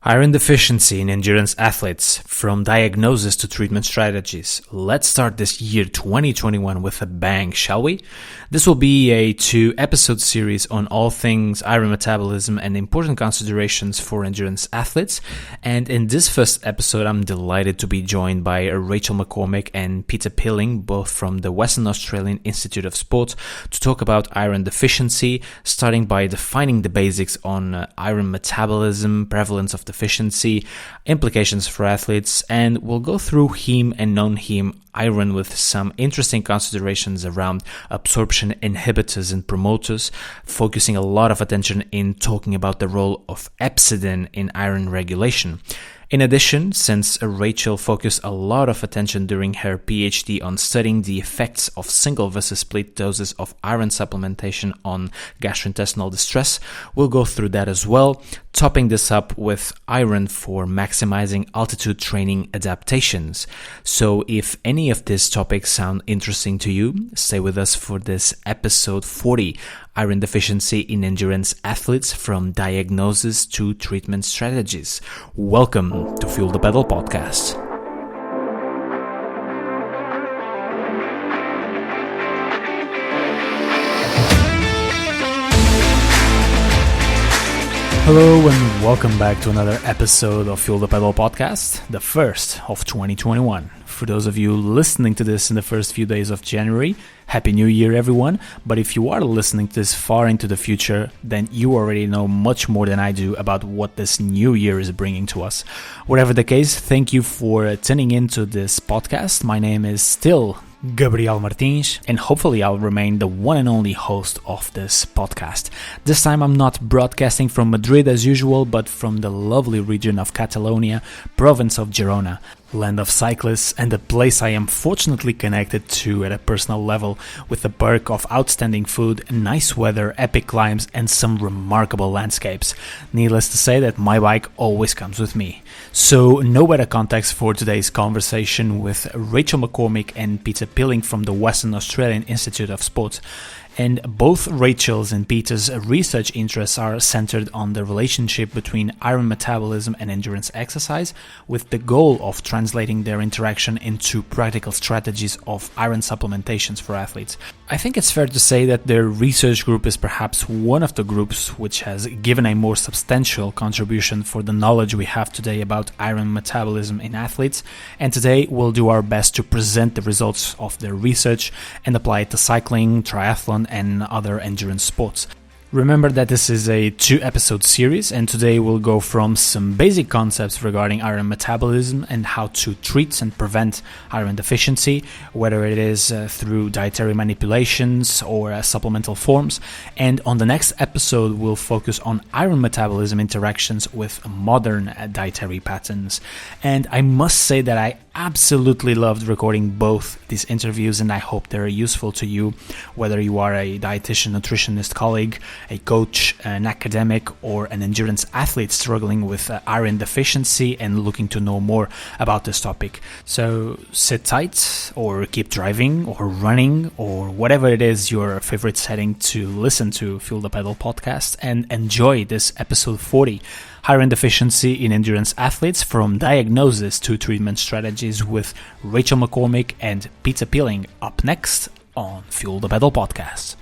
Iron deficiency in endurance athletes, from diagnosis to treatment strategies. Let's start this year 2021 with a bang, shall we? This will be a 2-episode series on all things iron metabolism and important considerations for endurance athletes. And in this first episode, I'm delighted to be joined by Rachel McCormick and Peter Peeling, both from the Western Australian Institute of Sport, to talk about iron deficiency, starting by defining the basics on iron metabolism, prevalence of deficiency, implications for athletes, and we'll go through heme and non-heme iron with some interesting considerations around absorption inhibitors and promoters, focusing a lot of attention in talking about the role of hepcidin in iron regulation. In addition, since Rachel focused a lot of attention during her PhD on studying the effects of single versus split doses of iron supplementation on gastrointestinal distress, we'll go through that as well, topping this up with iron for maximizing altitude training adaptations. So if any of these topics sound interesting to you, stay with us for this episode 40, Iron Deficiency in Endurance Athletes, from Diagnosis to Treatment Strategies. Welcome to Fuel the Pedal podcast. Hello and welcome back to another episode of Fuel the Pedal podcast, the first of 2021. For those of you listening to this in the first few days of January, Happy New Year everyone. But if you are listening to this far into the future, then you already know much more than I do about what this new year is bringing to us. Whatever the case, thank you for tuning into this podcast. My name is still Gabriel Martins, and hopefully I'll remain the one and only host of this podcast. This time I'm not broadcasting from Madrid as usual, but from the lovely region of Catalonia, province of Girona, land of cyclists, and a place I am fortunately connected to at a personal level, with the perk of outstanding food, nice weather, epic climbs, and some remarkable landscapes. Needless to say that my bike always comes with me. So no better context for today's conversation with Rachel McCormick and Peter Peeling from the Western Australian Institute of Sport. And both Rachel's and Peter's research interests are centered on the relationship between iron metabolism and endurance exercise, with the goal of translating their interaction into practical strategies of iron supplementations for athletes. I think it's fair to say that their research group is perhaps one of the groups which has given a more substantial contribution for the knowledge we have today about iron metabolism in athletes, and today we'll do our best to present the results of their research and apply it to cycling, triathlon, and other endurance sports. Remember that this is a 2-episode series, and today we'll go from some basic concepts regarding iron metabolism and how to treat and prevent iron deficiency, whether it is through dietary manipulations or supplemental forms. And on the next episode, we'll focus on iron metabolism interactions with modern dietary patterns. And I must say that I absolutely loved recording both these interviews, and I hope they're useful to you, whether you are a dietitian, nutritionist colleague, a coach, an academic, or an endurance athlete struggling with iron deficiency and looking to know more about this topic. So sit tight, or keep driving or running, or whatever it is your favorite setting to listen to Fuel the Pedal podcast, and enjoy this episode 40, Iron Deficiency in Endurance Athletes, from Diagnosis to Treatment Strategies, with Rachel McCormick and Peter Peeling, up next on Fuel the Pedal podcast.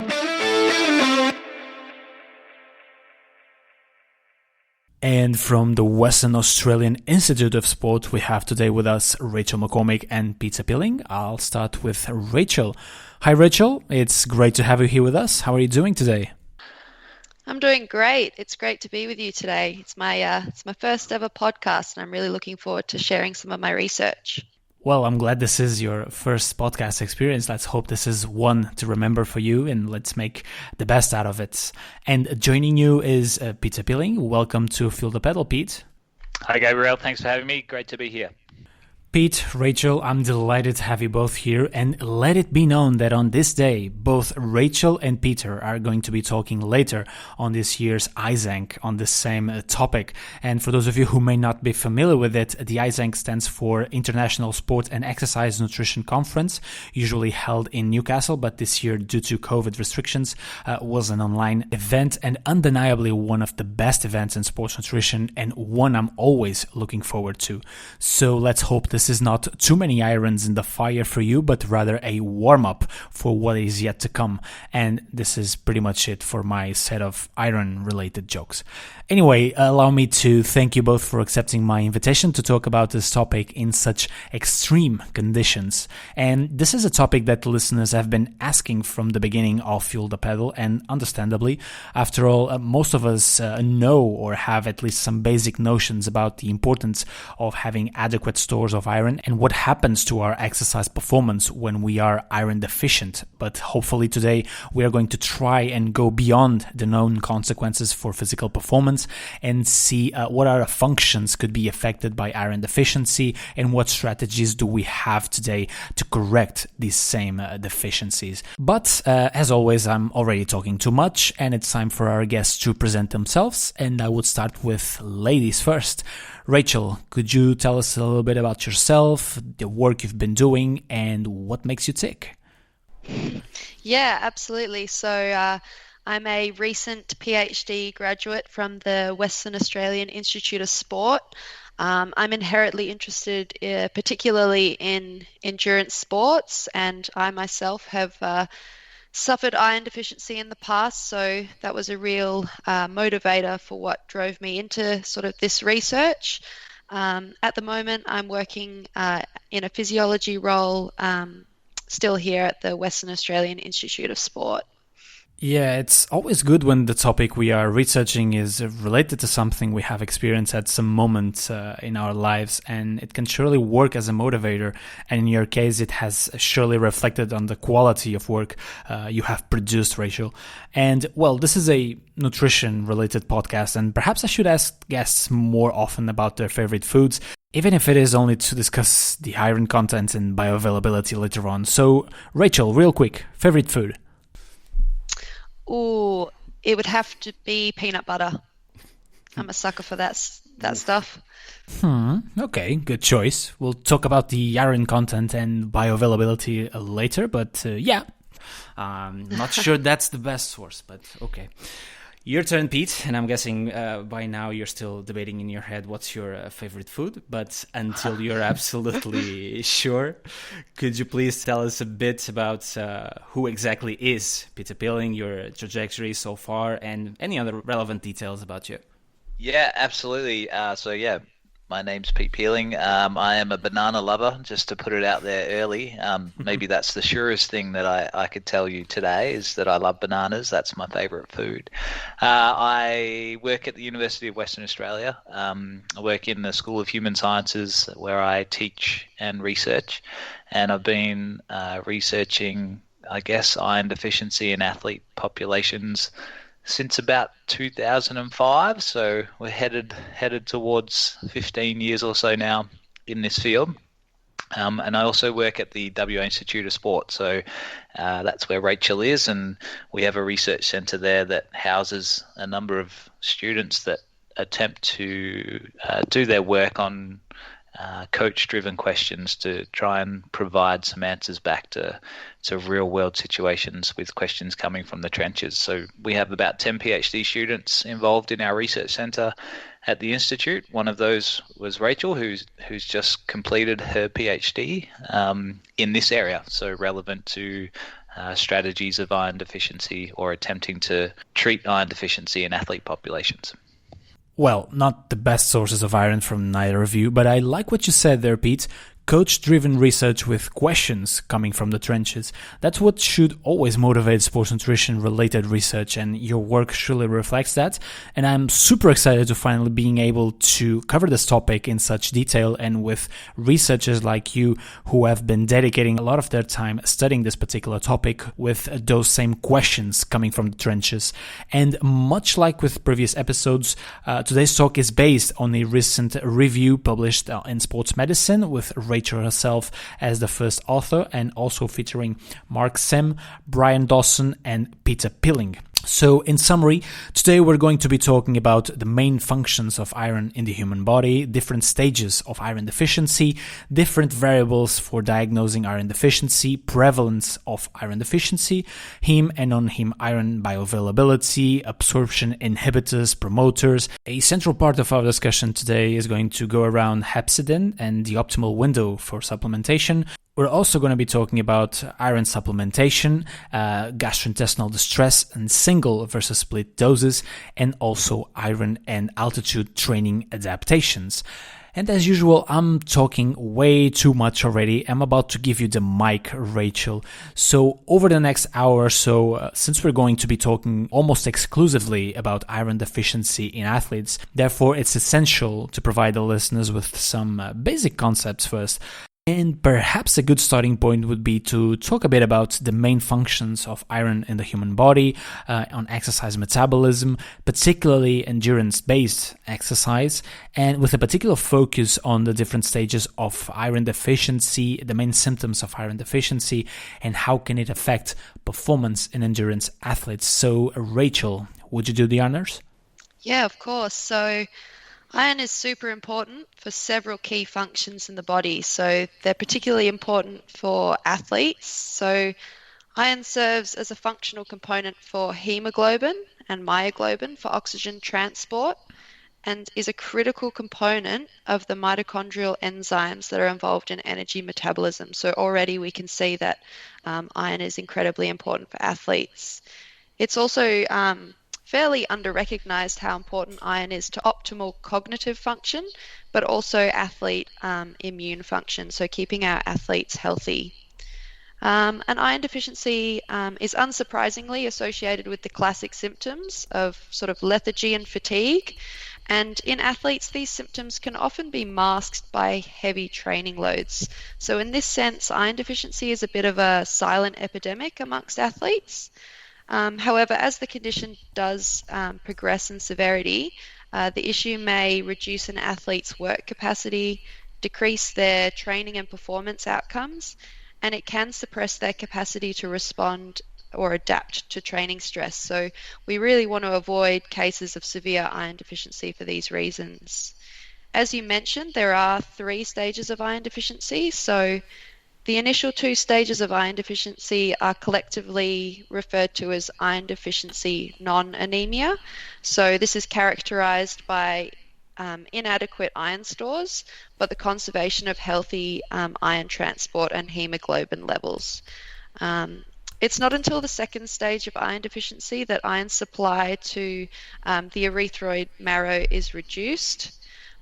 And from the Western Australian Institute of Sport, we have today with us Rachel McCormick and Peter Peeling. I'll start with Rachel. Hi Rachel, it's great to have you here with us. How are you doing today? I'm doing great. It's great to be with you today. It's my first ever podcast, and I'm really looking forward to sharing some of my research. Well, I'm glad this is your first podcast experience. Let's hope this is one to remember for you, and let's make the best out of it. And joining you is Peter Peeling. Welcome to Fuel the Pedal, Pete. Hi, Gabriel. Thanks for having me. Great to be here. Pete, Rachel, I'm delighted to have you both here, and let it be known that on this day, both Rachel and Peter are going to be talking later on this year's IZANC on the same topic. And for those of you who may not be familiar with it, the IZANC stands for International Sport and Exercise Nutrition Conference, usually held in Newcastle, but this year, due to COVID restrictions, was an online event and undeniably one of the best events in sports nutrition and one I'm always looking forward to. So let's hope this is not too many irons in the fire for you, but rather a warm-up for what is yet to come. And this is pretty much it for my set of iron-related jokes. Anyway, allow me to thank you both for accepting my invitation to talk about this topic in such extreme conditions. And this is a topic that listeners have been asking from the beginning of Fuel the Pedal, and understandably. After all, most of us know or have at least some basic notions about the importance of having adequate stores of iron and what happens to our exercise performance when we are iron deficient. But hopefully today we are going to try and go beyond the known consequences for physical performance and see what other functions could be affected by iron deficiency and what strategies do we have today to correct these same deficiencies. But as always, I'm already talking too much and it's time for our guests to present themselves, and I would start with ladies first. Rachel, could you tell us a little bit about yourself, the work you've been doing, and what makes you tick? Yeah, absolutely. So I'm a recent PhD graduate from the Western Australian Institute of Sport. I'm inherently interested particularly in endurance sports, and I myself have suffered iron deficiency in the past, so that was a real motivator for what drove me into sort of this research. At the moment, I'm working in a physiology role still here at the Western Australian Institute of Sport. Yeah, it's always good when the topic we are researching is related to something we have experienced at some moment in our lives, and it can surely work as a motivator. And in your case, it has surely reflected on the quality of work you have produced, Rachel. And well, this is a nutrition-related podcast, and perhaps I should ask guests more often about their favorite foods, even if it is only to discuss the iron content and bioavailability later on. So, Rachel, real quick, favorite food? Ooh, it would have to be peanut butter. I'm a sucker for that stuff. Okay, good choice. We'll talk about the iron content and bioavailability later, but yeah, not sure that's the best source, but okay. Your turn, Pete, and I'm guessing by now you're still debating in your head what's your favorite food, but until you're absolutely sure, could you please tell us a bit about who exactly is Peter Peeling, your trajectory so far, and any other relevant details about you? Yeah, absolutely. My name's Pete Peeling. I am a banana lover, just to put it out there early. Maybe that's the surest thing that I could tell you today, is that I love bananas. That's my favourite food. I work at the University of Western Australia. I work in the School of Human Sciences, where I teach and research. And I've been researching, I guess, iron deficiency in athlete populations since about 2005, so we're headed towards 15 years or so now in this field. And I also work at the WA Institute of Sport, so that's where Rachel is, and we have a research centre there that houses a number of students that attempt to do their work on coach-driven questions to try and provide some answers back to real-world situations with questions coming from the trenches. So we have about 10 PhD students involved in our research centre at the Institute. One of those was Rachel, who's just completed her PhD in this area, so relevant to strategies of iron deficiency or attempting to treat iron deficiency in athlete populations. Well, not the best sources of iron from neither of you, but I like what you said there, Pete. Coach-driven research with questions coming from the trenches. That's what should always motivate sports nutrition-related research, and your work surely reflects that. And I'm super excited to finally being able to cover this topic in such detail, and with researchers like you who have been dedicating a lot of their time studying this particular topic with those same questions coming from the trenches. And much like with previous episodes, today's talk is based on a recent review published in Sports Medicine with Rachel herself as the first author, and also featuring Mark Sim, Brian Dawson, and Peter Peeling. So in summary, today we're going to be talking about the main functions of iron in the human body, different stages of iron deficiency, different variables for diagnosing iron deficiency, prevalence of iron deficiency, heme and non-heme iron bioavailability, absorption inhibitors, promoters. A central part of our discussion today is going to go around hepcidin and the optimal window for supplementation. We're also going to be talking about iron supplementation, gastrointestinal distress, and single versus split doses, and also iron and altitude training adaptations. And as usual, I'm talking way too much already. I'm about to give you the mic, Rachel. So over the next hour or so, since we're going to be talking almost exclusively about iron deficiency in athletes, therefore it's essential to provide the listeners with some basic concepts first. And perhaps a good starting point would be to talk a bit about the main functions of iron in the human body, on exercise metabolism, particularly endurance-based exercise, and with a particular focus on the different stages of iron deficiency, the main symptoms of iron deficiency, and how can it affect performance in endurance athletes. So, Rachel, would you do the honors? Yeah, of course. So iron is super important for several key functions in the body. So they're particularly important for athletes. So iron serves as a functional component for hemoglobin and myoglobin for oxygen transport, and is a critical component of the mitochondrial enzymes that are involved in energy metabolism. So already we can see that iron is incredibly important for athletes. It's also fairly under-recognized how important iron is to optimal cognitive function, but also athlete immune function, so keeping our athletes healthy. And iron deficiency is unsurprisingly associated with the classic symptoms of sort of lethargy and fatigue. And in athletes, these symptoms can often be masked by heavy training loads. So in this sense, iron deficiency is a bit of a silent epidemic amongst athletes. However, as the condition does progress in severity, the issue may reduce an athlete's work capacity, decrease their training and performance outcomes, and it can suppress their capacity to respond or adapt to training stress. So we really want to avoid cases of severe iron deficiency for these reasons. As you mentioned, there are 3 stages of iron deficiency. So the initial 2 stages of iron deficiency are collectively referred to as iron deficiency non-anemia. So this is characterized by inadequate iron stores, but the conservation of healthy iron transport and hemoglobin levels. It's not until the second stage of iron deficiency that iron supply to the erythroid marrow is reduced,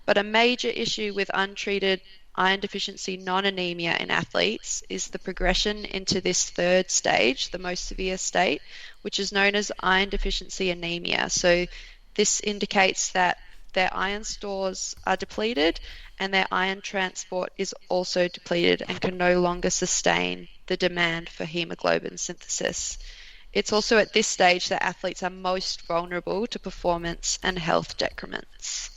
but a major issue with untreated iron deficiency non-anemia in athletes is the progression into this third stage, the most severe state, which is known as iron deficiency anemia. So this indicates that their iron stores are depleted and their iron transport is also depleted and can no longer sustain the demand for hemoglobin synthesis. It's also at this stage that athletes are most vulnerable to performance and health decrements.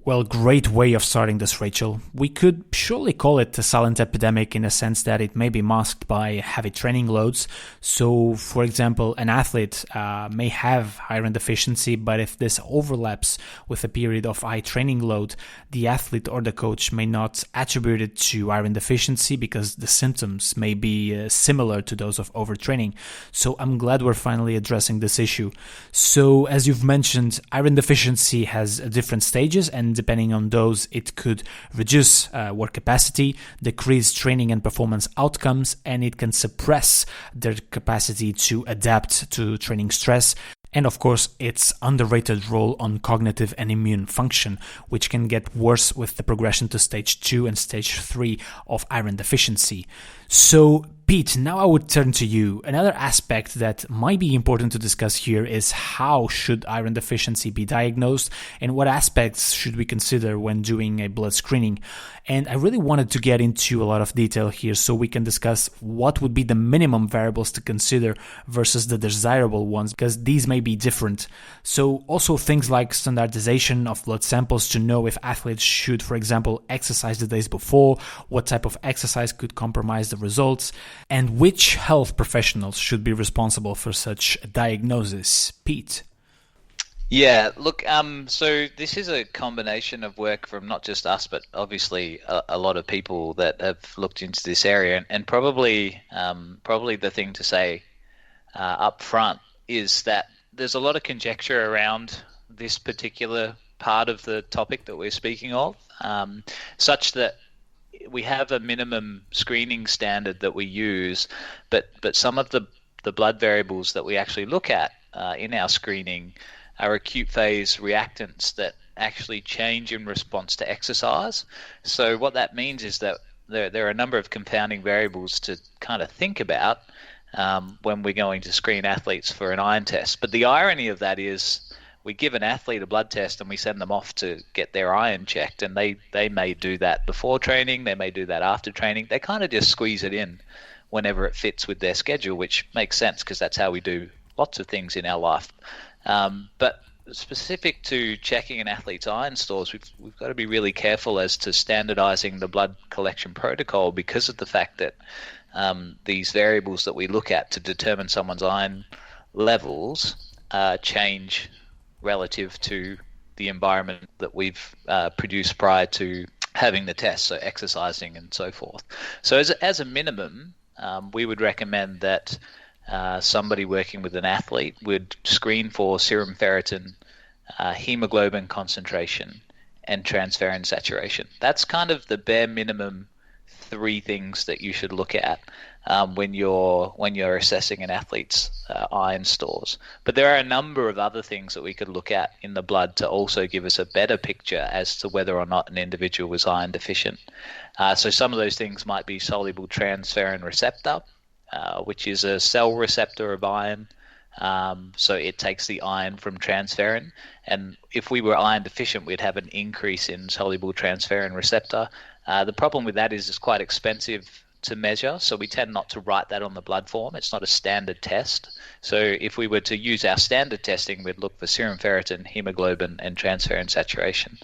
Well, great way of starting this, Rachel. We could surely call it a silent epidemic in a sense that it may be masked by heavy training loads. So, for example, an athlete may have iron deficiency, but if this overlaps with a period of high training load, the athlete or the coach may not attribute it to iron deficiency because the symptoms may be similar to those of overtraining. So I'm glad we're finally addressing this issue. So, as you've mentioned, iron deficiency has different stages, and depending on those, it could reduce work capacity, decrease training and performance outcomes, and it can suppress their capacity to adapt to training stress. And of course, its underrated role on cognitive and immune function, which can get worse with the progression to stage 2 and stage 3 of iron deficiency. So Pete, now I would turn to you. Another aspect that might be important to discuss here is how should iron deficiency be diagnosed and what aspects should we consider when doing a blood screening. And I really wanted to get into a lot of detail here so we can discuss what would be the minimum variables to consider versus the desirable ones, because these may be different. So also things like standardization of blood samples to know if athletes should, for example, exercise the days before, what type of exercise could compromise the results, and which health professionals should be responsible for such a diagnosis. Pete? Yeah, look, so this is a combination of work from not just us, but obviously a lot of people that have looked into this area. And probably the thing to say up front is that there's a lot of conjecture around this particular part of the topic that we're speaking of, such that we have a minimum screening standard that we use, but some of the blood variables that we actually look at in our screening are acute phase reactants that actually change in response to exercise. So what that means is that there are a number of confounding variables to kind of think about when we're going to screen athletes for an iron test. But the irony of that is we give an athlete a blood test and we send them off to get their iron checked, and they may do that before training, they may do that after training. They kind of just squeeze it in whenever it fits with their schedule, which makes sense because that's how we do lots of things in our life. But specific to checking an athlete's iron stores, we've got to be really careful as to standardizing the blood collection protocol because of the fact that these variables that we look at to determine someone's iron levels change relative to the environment that we've produced prior to having the test, so exercising and so forth. So as a minimum, we would recommend that somebody working with an athlete would screen for serum ferritin, hemoglobin concentration, and transferrin saturation. That's kind of the bare minimum 3 things that you should look at when you're assessing an athlete's iron stores. But there are a number of other things that we could look at in the blood to also give us a better picture as to whether or not an individual was iron deficient. So some of those things might be soluble transferrin receptor, which is a cell receptor of iron. So it takes the iron from transferrin, and if we were iron deficient, we'd have an increase in soluble transferrin receptor. The problem with that is it's quite expensive to measure, so we tend not to write that on the blood form. It's not a standard test. So if we were to use our standard testing, we'd look for serum ferritin, hemoglobin, and transferrin saturation.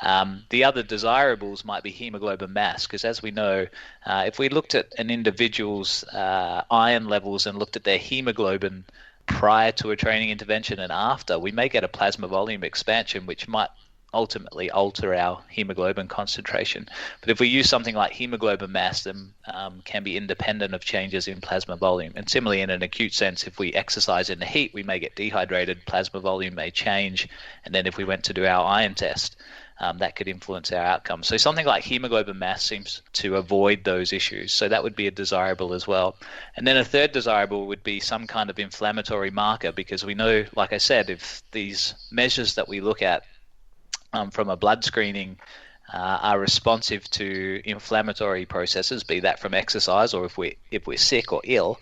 The other desirables might be hemoglobin mass, because as we know, if we looked at an individual's iron levels and looked at their hemoglobin prior to a training intervention and after, we may get a plasma volume expansion, which might ultimately alter our hemoglobin concentration. But if we use something like hemoglobin mass, then can be independent of changes in plasma volume. And similarly, in an acute sense, if we exercise in the heat, we may get dehydrated, plasma volume may change, and then if we went to do our iron test, that could influence our outcome. So something like hemoglobin mass seems to avoid those issues. So that would be a desirable as well. And then a third desirable would be some kind of inflammatory marker, because we know, like I said, if these measures that we look at from a blood screening are responsive to inflammatory processes, be that from exercise or if we're sick or ill,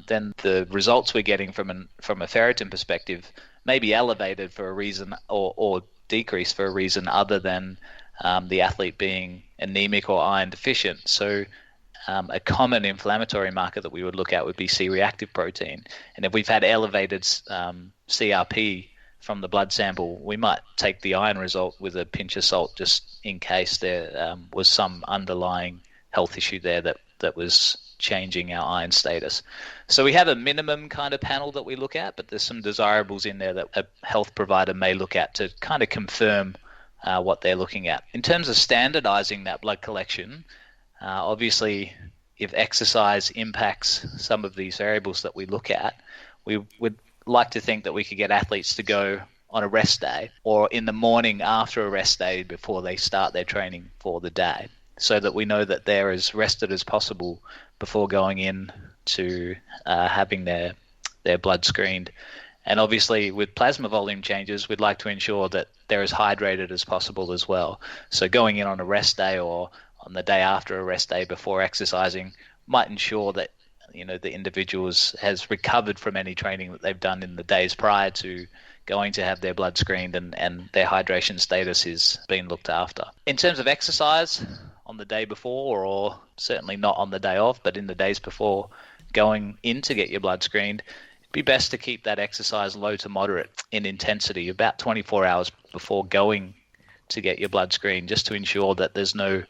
then the results we're getting from a ferritin perspective may be elevated for a reason or decreased for a reason other than the athlete being anemic or iron deficient. So a common inflammatory marker that we would look at would be C-reactive protein. And if we've had elevated CRP from the blood sample, we might take the iron result with a pinch of salt just in case there was some underlying health issue there that was changing our iron status. So we have a minimum kind of panel that we look at, but there's some desirables in there that a health provider may look at to kind of confirm what they're looking at. In terms of standardizing that blood collection, obviously if exercise impacts some of these variables that we look at, we would like to think that we could get athletes to go on a rest day or in the morning after a rest day before they start their training for the day, so that we know that they're as rested as possible before going in to having their blood screened. And obviously with plasma volume changes, we'd like to ensure that they're as hydrated as possible as well. So going in on a rest day or on the day after a rest day before exercising might ensure that the individual has recovered from any training that they've done in the days prior to going to have their blood screened, and their hydration status is being looked after. In terms of exercise, on the day before, or certainly not on the day of, but in the days before going in to get your blood screened, it'd be best to keep that exercise low to moderate in intensity, about 24 hours before going to get your blood screened, just to ensure that there's no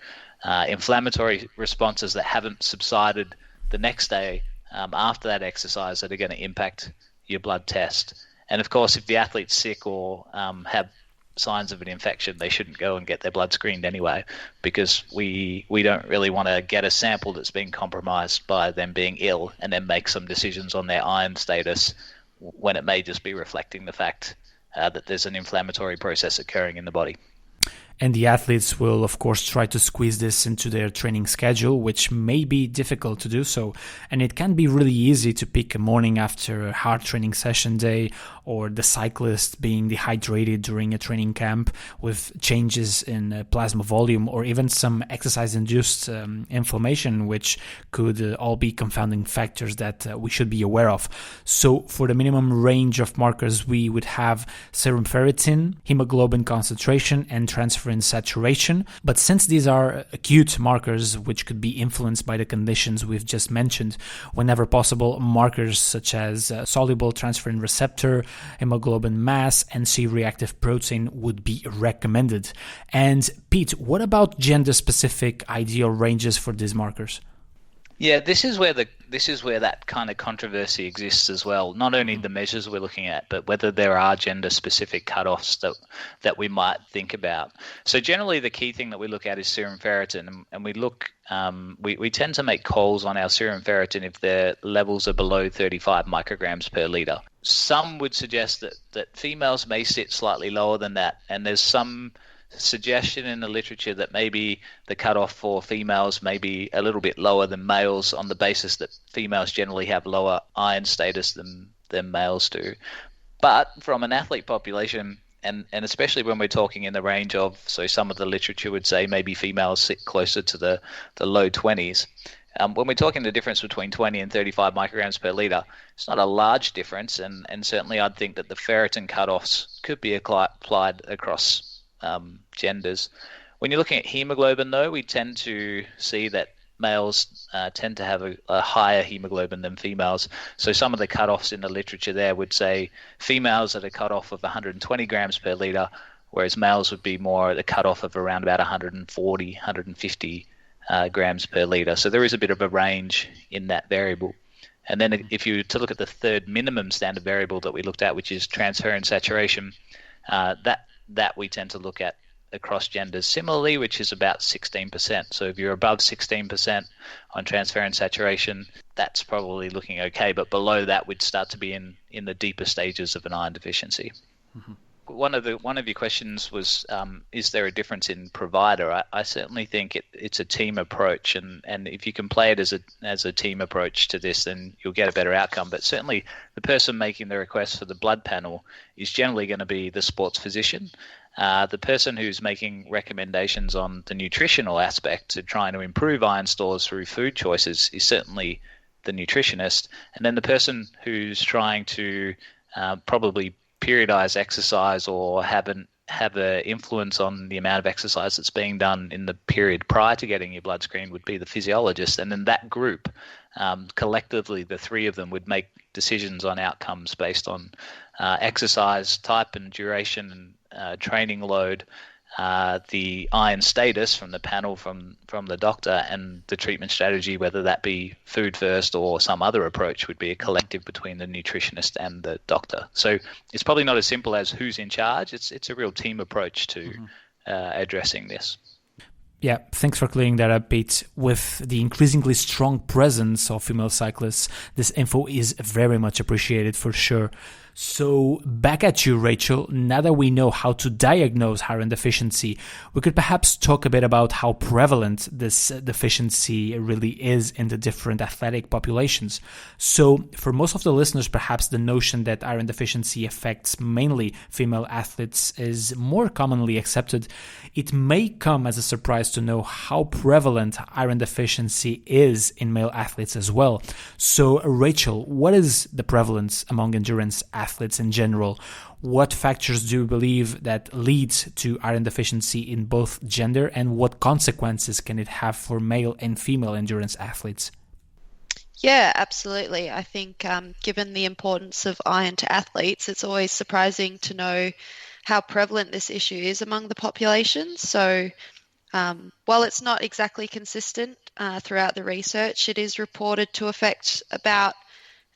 inflammatory responses that haven't subsided the next day after that exercise that are going to impact your blood test. And of course, if the athlete's sick or have signs of an infection, they shouldn't go and get their blood screened anyway, because we don't really want to get a sample that's been compromised by them being ill and then make some decisions on their iron status when it may just be reflecting the fact that there's an inflammatory process occurring in the body. And the athletes will, of course, try to squeeze this into their training schedule, which may be difficult to do so. And it can be really easy to pick a morning after a hard training session day, or the cyclist being dehydrated during a training camp with changes in plasma volume, or even some exercise-induced inflammation, which could all be confounding factors that we should be aware of. So for the minimum range of markers, we would have serum ferritin, hemoglobin concentration, and transferrin saturation. But since these are acute markers, which could be influenced by the conditions we've just mentioned, whenever possible, markers such as soluble transferrin receptor, hemoglobin mass, and C-reactive protein would be recommended. And Pete, what about gender-specific ideal ranges for these markers? Yeah, this is where that kind of controversy exists as well. Not only the measures we're looking at, but whether there are gender-specific cutoffs that we might think about. So generally, the key thing that we look at is serum ferritin, and we tend to make calls on our serum ferritin if their levels are below 35 micrograms per liter. Some would suggest that females may sit slightly lower than that, and there's some suggestion in the literature that maybe the cutoff for females may be a little bit lower than males, on the basis that females generally have lower iron status than males do. But from an athlete population, and especially when we're talking in the range of, so some of the literature would say maybe females sit closer to the low 20s. When we're talking the difference between 20 and 35 micrograms per litre, it's not a large difference, and certainly I'd think that the ferritin cutoffs could be applied across genders. When you're looking at hemoglobin, though, we tend to see that males tend to have a higher hemoglobin than females. So some of the cutoffs in the literature there would say females at a cutoff of 120 grams per litre, whereas males would be more at a cutoff of around about 140, 150 grams per litre. So there is a bit of a range in that variable. And then if you to look at the third minimum standard variable that we looked at, which is transferrin saturation, that we tend to look at across genders similarly, which is about 16%. So if you're above 16% on transferrin saturation, that's probably looking okay. But below that, we'd start to be in the deeper stages of an iron deficiency. Mm-hmm. One of your questions was, is there a difference in provider? I certainly think it's a team approach, and if you can play it as a team approach to this, then you'll get a better outcome. But certainly the person making the request for the blood panel is generally going to be the sports physician. The person who's making recommendations on the nutritional aspect to trying to improve iron stores through food choices is certainly the nutritionist. And then the person who's trying to probably periodize exercise or have an influence on the amount of exercise that's being done in the period prior to getting your blood screen would be the physiologist. And then that group, collectively, the three of them would make decisions on outcomes based on exercise type and duration and training load, the iron status from the panel from the doctor, and the treatment strategy, whether that be food first or some other approach, would be a collective between the nutritionist and the doctor. So it's probably not as simple as who's in charge. It's a real team approach to addressing this. Yeah, thanks for clearing that up, Pete. With the increasingly strong presence of female cyclists, this info is very much appreciated for sure. So back at you, Rachel. Now that we know how to diagnose iron deficiency, we could perhaps talk a bit about how prevalent this deficiency really is in the different athletic populations. So for most of the listeners, perhaps the notion that iron deficiency affects mainly female athletes is more commonly accepted. It may come as a surprise to know how prevalent iron deficiency is in male athletes as well. So Rachel, what is the prevalence among endurance athletes in general? What factors do you believe that leads to iron deficiency in both gender, and what consequences can it have for male and female endurance athletes? Yeah, absolutely. I think given the importance of iron to athletes, it's always surprising to know how prevalent this issue is among the population. So while it's not exactly consistent throughout the research, it is reported to affect about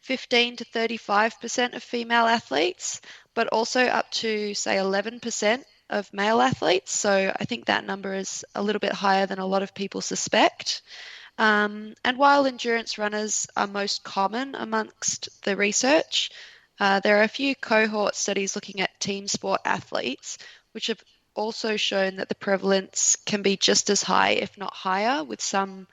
15 to 35% of female athletes, but also up to, say, 11% of male athletes. So I think that number is a little bit higher than a lot of people suspect. And while endurance runners are most common amongst the research, there are a few cohort studies looking at team sport athletes, which have also shown that the prevalence can be just as high, if not higher, with some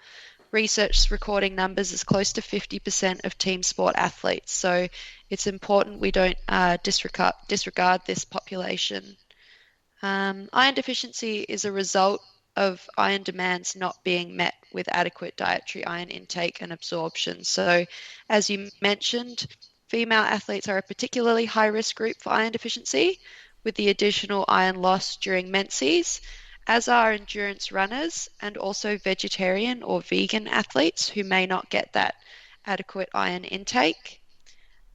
research recording numbers as close to 50% of team sport athletes. So it's important we don't disregard this population. Iron deficiency is a result of iron demands not being met with adequate dietary iron intake and absorption. So as you mentioned, female athletes are a particularly high-risk group for iron deficiency, with the additional iron loss during menses, as are endurance runners and also vegetarian or vegan athletes who may not get that adequate iron intake.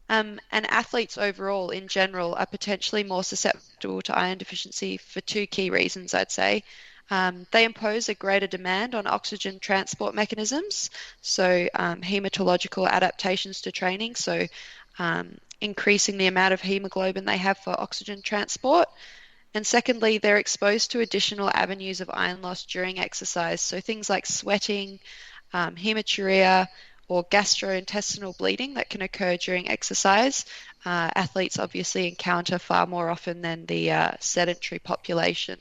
And athletes overall, in general, are potentially more susceptible to iron deficiency for two key reasons, I'd say. They impose a greater demand on oxygen transport mechanisms, so hematological adaptations to training, so increasing the amount of hemoglobin they have for oxygen transport. And secondly, they're exposed to additional avenues of iron loss during exercise, so things like sweating, hematuria, or gastrointestinal bleeding that can occur during exercise. Athletes obviously encounter far more often than the sedentary population.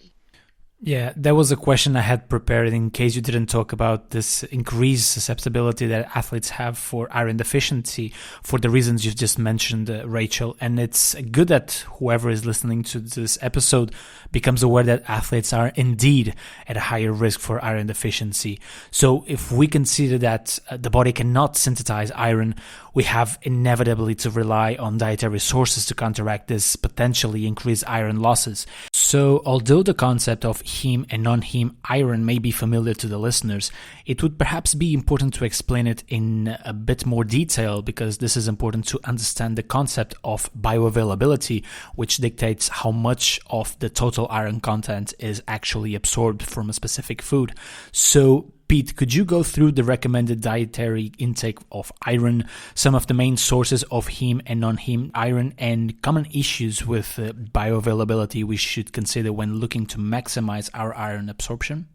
Yeah, that was a question I had prepared in case you didn't talk about this increased susceptibility that athletes have for iron deficiency for the reasons you've just mentioned, Rachel. And it's good that whoever is listening to this episode becomes aware that athletes are indeed at a higher risk for iron deficiency. So if we consider that the body cannot synthesize iron, we have inevitably to rely on dietary sources to counteract this potentially increased iron losses. So although the concept of heme and non-heme iron may be familiar to the listeners, it would perhaps be important to explain it in a bit more detail, because this is important to understand the concept of bioavailability, which dictates how much of the total iron content is actually absorbed from a specific food. So Pete, could you go through the recommended dietary intake of iron, some of the main sources of heme and non-heme iron, and common issues with bioavailability we should consider when looking to maximize our iron absorption?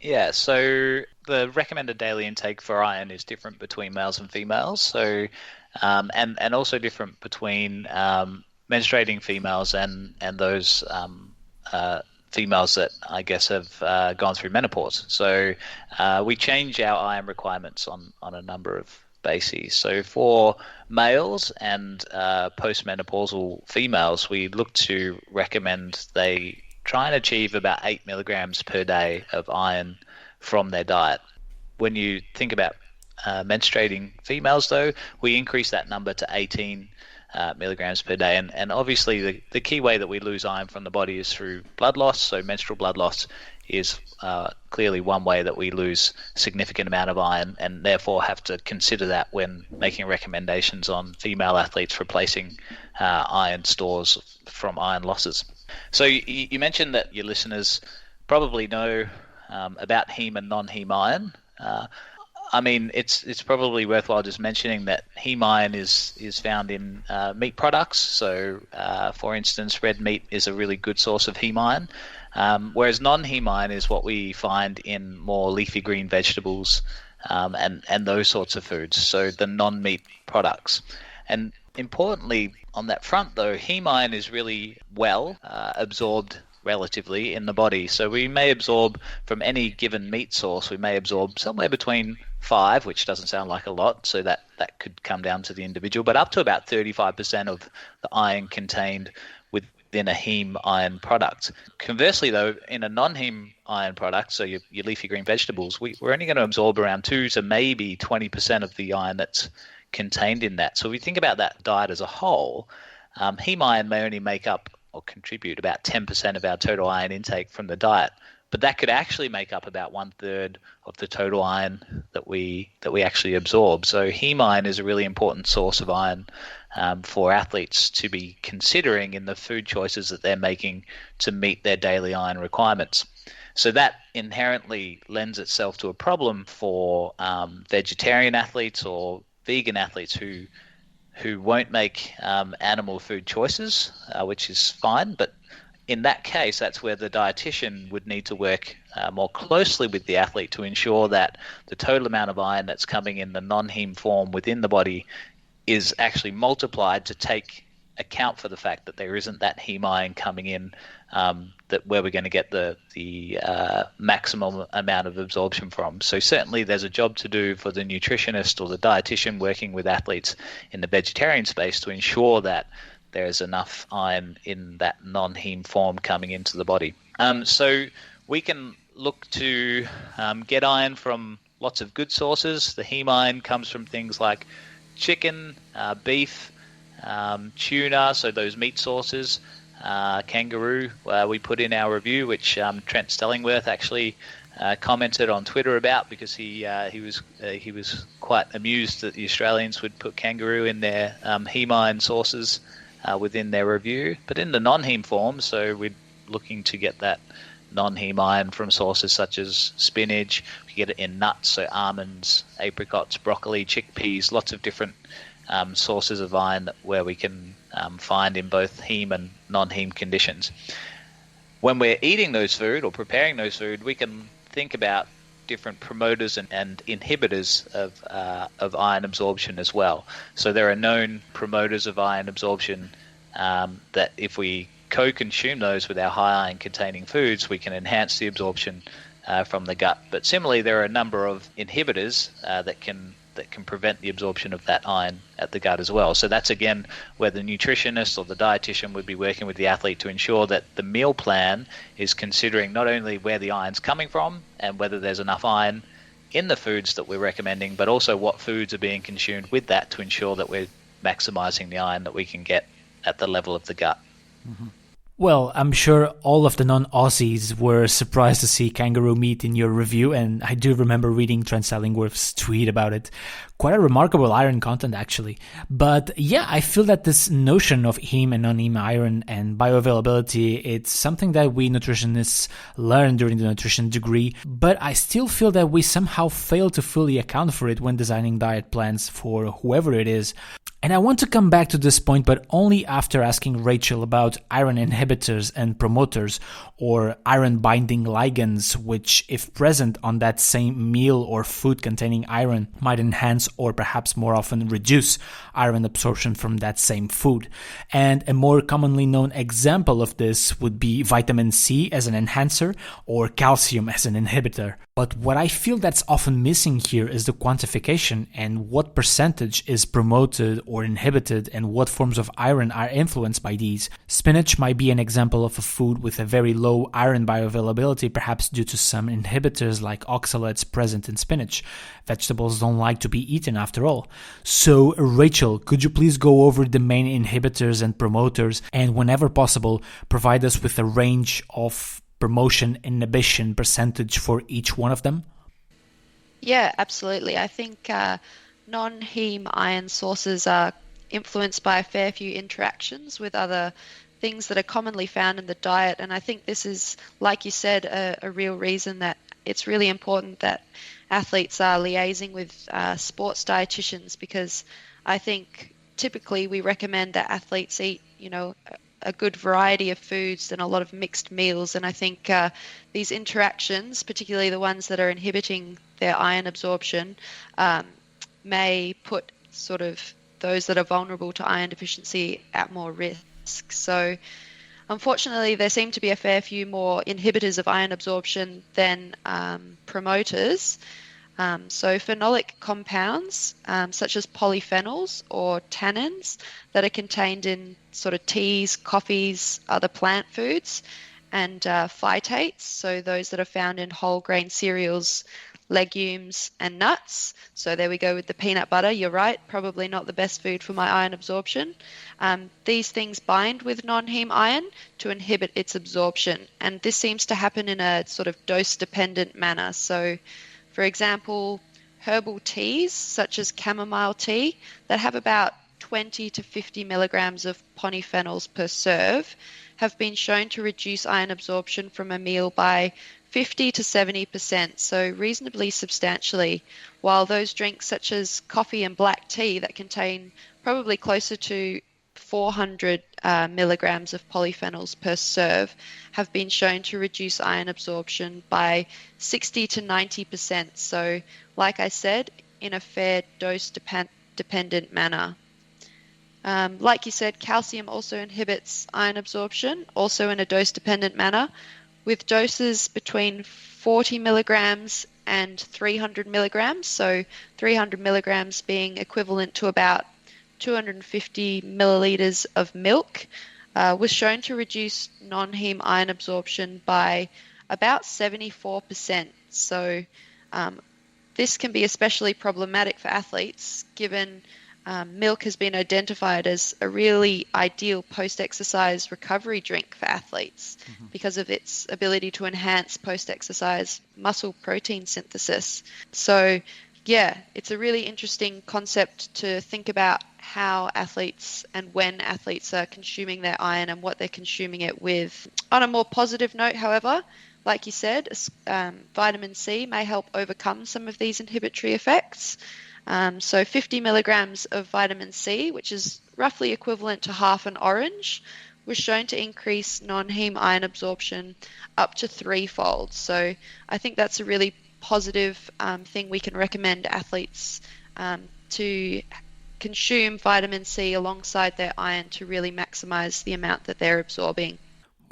Yeah, so the recommended daily intake for iron is different between males and females. So, and also different between menstruating females and those females that I guess have gone through menopause. So we change our iron requirements on a number of bases. So for males and postmenopausal females, we look to recommend they try and achieve about 8 milligrams per day of iron from their diet. When you think about menstruating females, though, we increase that number to 18 milligrams per day. And obviously the key way that we lose iron from the body is through blood loss. So menstrual blood loss is clearly one way that we lose significant amount of iron, and therefore have to consider that when making recommendations on female athletes replacing iron stores from iron losses. So you mentioned that your listeners probably know about heme and non-heme iron. I mean, it's probably worthwhile just mentioning that heme iron is found in meat products. So, for instance, red meat is a really good source of heme iron, whereas non-heme iron is what we find in more leafy green vegetables and those sorts of foods, so the non-meat products. And Importantly, on that front though, heme iron is really well absorbed relatively in the body. So we may absorb from any given meat source, we may absorb somewhere between 5, which doesn't sound like a lot, so that could come down to the individual, but up to about 35% of the iron contained within a heme iron product. Conversely though, in a non-heme iron product, so your leafy green vegetables, we're only going to absorb around 2 to maybe 20% of the iron that's contained in that. So if we think about that diet as a whole, heme iron may only make up or contribute about 10% of our total iron intake from the diet, but that could actually make up about 1/3 of the total iron that we actually absorb. So heme iron is a really important source of iron for athletes to be considering in the food choices that they're making to meet their daily iron requirements. So that inherently lends itself to a problem for vegetarian athletes or vegan athletes who won't make animal food choices, which is fine. But in that case, that's where the dietitian would need to work more closely with the athlete to ensure that the total amount of iron that's coming in the non-heme form within the body is actually multiplied to take account for the fact that there isn't that heme iron coming in, that where we're going to get the maximum amount of absorption from. So certainly there's a job to do for the nutritionist or the dietitian working with athletes in the vegetarian space to ensure that there's enough iron in that non-heme form coming into the body. So we can look to get iron from lots of good sources. The heme iron comes from things like chicken, beef, tuna, so those meat sources, kangaroo, we put in our review, which Trent Stellingworth actually commented on Twitter about, because he was quite amused that the Australians would put kangaroo in their heme iron sources within their review. But in the non-heme form, so we're looking to get that non-heme iron from sources such as spinach. We get it in nuts, so almonds, apricots, broccoli, chickpeas, lots of different sources of iron where we can find in both heme and non-heme conditions. When we're eating those food or preparing those food, we can think about different promoters and inhibitors of iron absorption as well. So there are known promoters of iron absorption that if we co-consume those with our high iron containing foods, we can enhance the absorption from the gut. But similarly, there are a number of inhibitors that can prevent the absorption of that iron at the gut as well. So that's again where the nutritionist or the dietitian would be working with the athlete to ensure that the meal plan is considering not only where the iron's coming from and whether there's enough iron in the foods that we're recommending, but also what foods are being consumed with that to ensure that we're maximizing the iron that we can get at the level of the gut. Mm-hmm. Well, I'm sure all of the non-Aussies were surprised to see kangaroo meat in your review, and I do remember reading Trent Stellingworth's tweet about it. Quite a remarkable iron content, actually. But yeah, I feel that this notion of heme and non-heme iron and bioavailability, it's something that we nutritionists learn during the nutrition degree, but I still feel that we somehow fail to fully account for it when designing diet plans for whoever it is. And I want to come back to this point, but only after asking Rachel about iron inhibitors and promoters, or iron binding ligands, which, if present on that same meal or food containing iron, might enhance or perhaps more often reduce iron absorption from that same food. And a more commonly known example of this would be vitamin C as an enhancer or calcium as an inhibitor. But what I feel that's often missing here is the quantification and what percentage is promoted or inhibited and what forms of iron are influenced by these. Spinach might be an example of a food with a very low iron bioavailability, perhaps due to some inhibitors like oxalates present in spinach. Vegetables don't like to be eaten after all. So, Rachel, could you please go over the main inhibitors and promoters, and whenever possible, provide us with a range of promotion inhibition percentage for each one of them? Yeah, absolutely. I think non-heme iron sources are influenced by a fair few interactions with other things that are commonly found in the diet. And I think this is, like you said, a real reason that it's really important that athletes are liaising with sports dietitians, because I think typically we recommend that athletes eat, a good variety of foods and a lot of mixed meals. And I think these interactions, particularly the ones that are inhibiting their iron absorption, may put sort of those that are vulnerable to iron deficiency at more risk. So unfortunately, there seem to be a fair few more inhibitors of iron absorption than promoters. So phenolic compounds, such as polyphenols or tannins that are contained in sort of teas, coffees, other plant foods, and phytates, so those that are found in whole grain cereals, legumes, and nuts. So there we go with the peanut butter. You're right, probably not the best food for my iron absorption. These things bind with non-heme iron to inhibit its absorption, and this seems to happen in a sort of dose-dependent manner. So, for example, herbal teas such as chamomile tea that have about 20 to 50 milligrams of polyphenols per serve have been shown to reduce iron absorption from a meal by 50 to 70%, so reasonably substantially, while those drinks such as coffee and black tea that contain probably closer to 400 milligrams of polyphenols per serve have been shown to reduce iron absorption by 60 to 90%. So, like I said, in a fair dose-dependent manner. Like you said, calcium also inhibits iron absorption, also in a dose-dependent manner, with doses between 40 milligrams and 300 milligrams. So 300 milligrams being equivalent to about 250 milliliters of milk, was shown to reduce non-heme iron absorption by about 74%. So this can be especially problematic for athletes, given milk has been identified as a really ideal post-exercise recovery drink for athletes because of its ability to enhance post-exercise muscle protein synthesis. So yeah, it's a really interesting concept to think about how athletes and when athletes are consuming their iron and what they're consuming it with. On a more positive note, however, like you said, vitamin C may help overcome some of these inhibitory effects. So 50 milligrams of vitamin C, which is roughly equivalent to half an orange, was shown to increase non-heme iron absorption up to threefold. So I think that's a really positive thing we can recommend athletes to consume vitamin C alongside their iron to really maximize the amount that they're absorbing.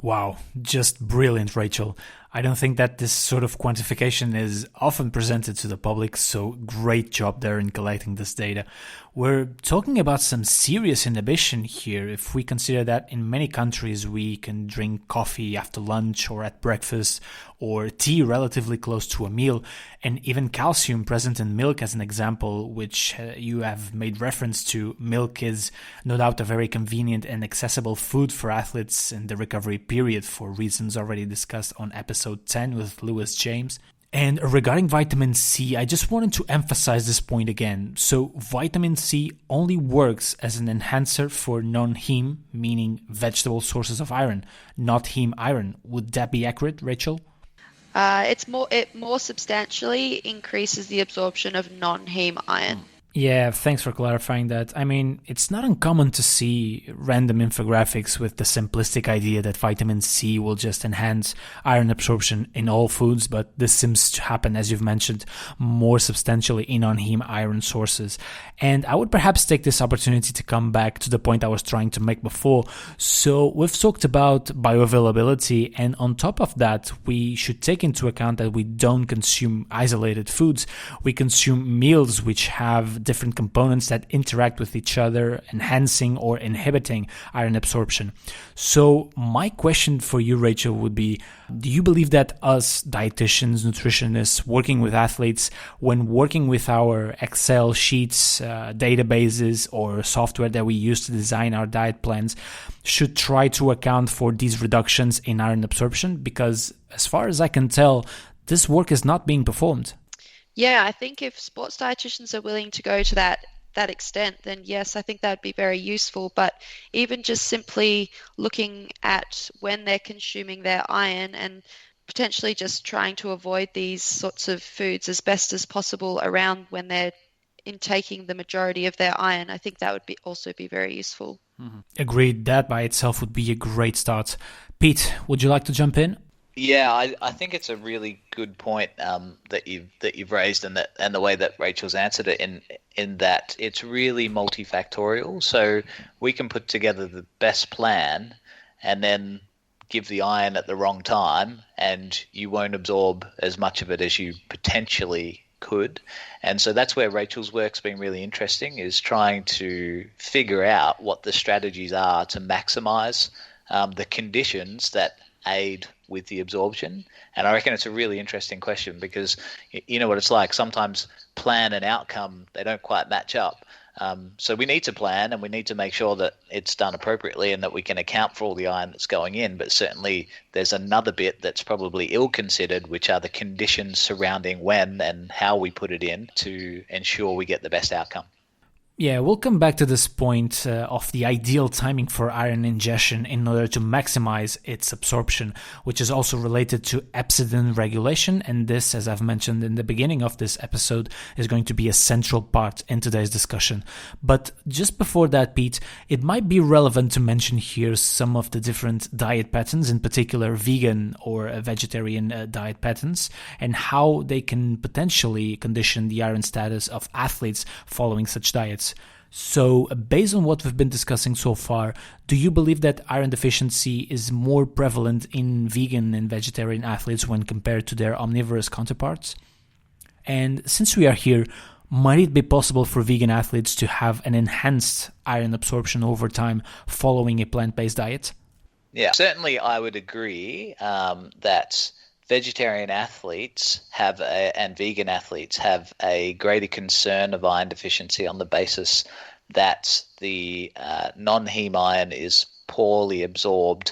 Wow, just brilliant, Rachel. I don't think that this sort of quantification is often presented to the public, so great job there in collecting this data. We're talking about some serious inhibition here if we consider that in many countries we can drink coffee after lunch or at breakfast, or tea relatively close to a meal, and even calcium present in milk as an example, which you have made reference to. Milk is no doubt a very convenient and accessible food for athletes in the recovery period for reasons already discussed on episode 10 with Lewis James. And regarding vitamin C, I just wanted to emphasize this point again. So vitamin C only works as an enhancer for non-heme, meaning vegetable sources of iron, not heme iron. Would that be accurate, Rachel? It more substantially increases the absorption of non-heme iron. Yeah, thanks for clarifying that. I mean, it's not uncommon to see random infographics with the simplistic idea that vitamin C will just enhance iron absorption in all foods, but this seems to happen, as you've mentioned, more substantially in non-heme iron sources. And I would perhaps take this opportunity to come back to the point I was trying to make before. So we've talked about bioavailability, and on top of that, we should take into account that we don't consume isolated foods. We consume meals which have different components that interact with each other, enhancing or inhibiting iron absorption. So my question for you, Rachel, would be, do you believe that us dietitians, nutritionists, working with athletes, when working with our Excel sheets, databases, or software that we use to design our diet plans, should try to account for these reductions in iron absorption? Because as far as I can tell, this work is not being performed. Yeah, I think if sports dietitians are willing to go to that extent, then yes, I think that would be very useful. But even just simply looking at when they're consuming their iron and potentially just trying to avoid these sorts of foods as best as possible around when they're intaking the majority of their iron, I think that would also be very useful. Agreed. That by itself would be a great start. Pete, would you like to jump in? Yeah, I think it's a really good point that you've raised, and the way that Rachel's answered it in that it's really multifactorial. So we can put together the best plan and then give the iron at the wrong time, and you won't absorb as much of it as you potentially could. And so that's where Rachel's work's been really interesting, is trying to figure out what the strategies are to maximize the conditions that aid with the absorption. And I reckon it's a really interesting question because you know what it's like. Sometimes plan and outcome, they don't quite match up. So we need to plan and we need to make sure that it's done appropriately and that we can account for all the iron that's going in. But certainly there's another bit that's probably ill-considered, which are the conditions surrounding when and how we put it in to ensure we get the best outcome. Yeah, we'll come back to this point of the ideal timing for iron ingestion in order to maximize its absorption, which is also related to hepcidin regulation. And this, as I've mentioned in the beginning of this episode, is going to be a central part in today's discussion. But just before that, Pete, it might be relevant to mention here some of the different diet patterns, in particular vegan or vegetarian diet patterns, and how they can potentially condition the iron status of athletes following such diets. So, based on what we've been discussing so far, do you believe that iron deficiency is more prevalent in vegan and vegetarian athletes when compared to their omnivorous counterparts? And since we are here, might it be possible for vegan athletes to have an enhanced iron absorption over time following a plant-based diet? Yeah, certainly I would agree that vegetarian athletes and vegan athletes have a greater concern of iron deficiency on the basis that the non-heme iron is poorly absorbed.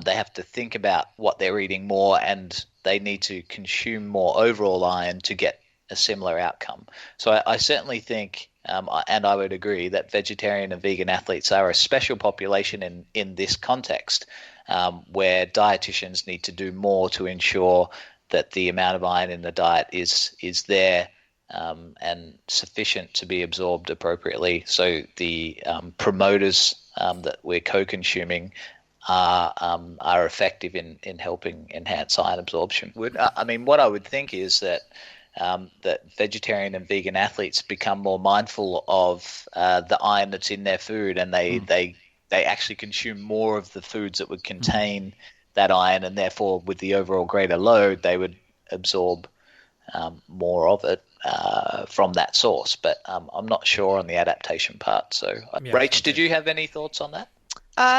They have to think about what they're eating more, and they need to consume more overall iron to get a similar outcome. So I certainly think, and I would agree, that vegetarian and vegan athletes are a special population in this context, where dietitians need to do more to ensure that the amount of iron in the diet is there and sufficient to be absorbed appropriately. So the promoters that we're co-consuming are effective in helping enhance iron absorption. I mean, what I would think is that vegetarian and vegan athletes become more mindful of the iron that's in their food, and they actually consume more of the foods that would contain that iron, and therefore with the overall greater load they would absorb more of it from that source. But I'm not sure on the adaptation part. So Rach, did you have any thoughts on that?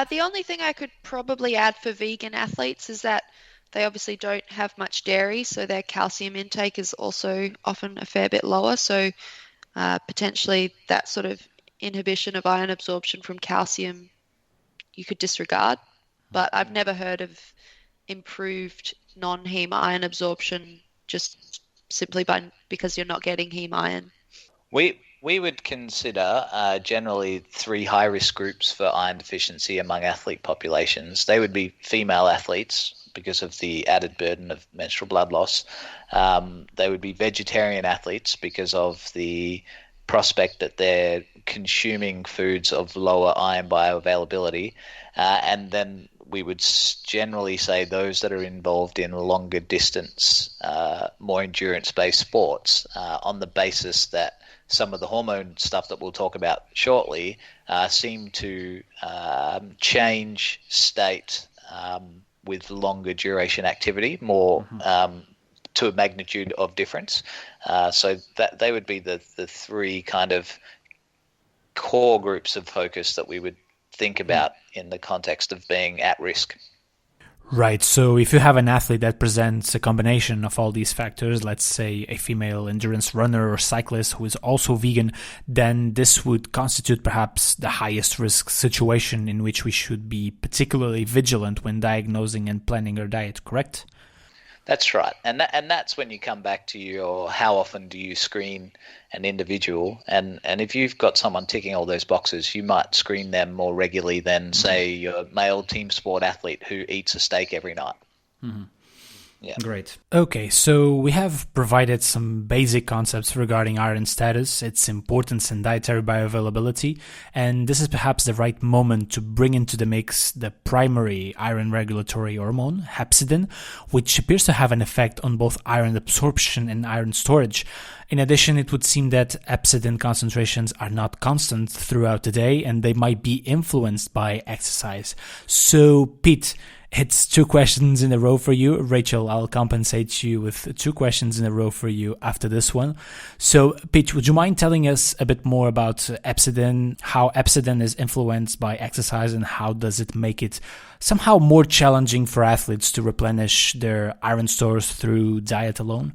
The only thing I could probably add for vegan athletes is that they obviously don't have much dairy, so their calcium intake is also often a fair bit lower. So potentially that sort of inhibition of iron absorption from calcium you could disregard. But I've never heard of improved non-heme iron absorption just simply because you're not getting heme iron. We would consider generally 3 high-risk groups for iron deficiency among athlete populations. They would be female athletes because of the added burden of menstrual blood loss. They would be vegetarian athletes because of the prospect that they're consuming foods of lower iron bioavailability. And then we would generally say those that are involved in longer distance, more endurance-based sports, on the basis that some of the hormone stuff that we'll talk about shortly seem to change state with longer duration activity, more to a magnitude of difference. So that they would be the 3 kind of core groups of focus that we would think about in the context of being at risk. Right. So if you have an athlete that presents a combination of all these factors, let's say a female endurance runner or cyclist who is also vegan, then this would constitute perhaps the highest risk situation in which we should be particularly vigilant when diagnosing and planning our diet, correct? That's right. And that's when you come back to your how often do you screen an individual. And if you've got someone ticking all those boxes, you might screen them more regularly than, say, your male team sport athlete who eats a steak every night. Yeah. Great. Okay, so we have provided some basic concepts regarding iron status, its importance in dietary bioavailability, and this is perhaps the right moment to bring into the mix the primary iron regulatory hormone, hepcidin, which appears to have an effect on both iron absorption and iron storage. In addition, it would seem that hepcidin concentrations are not constant throughout the day, and they might be influenced by exercise. So, Pete, it's 2 questions in a row for you. Rachel, I'll compensate you with 2 questions in a row for you after this one. So, Pete, would you mind telling us a bit more about hepcidin, how hepcidin is influenced by exercise, and how does it make it somehow more challenging for athletes to replenish their iron stores through diet alone?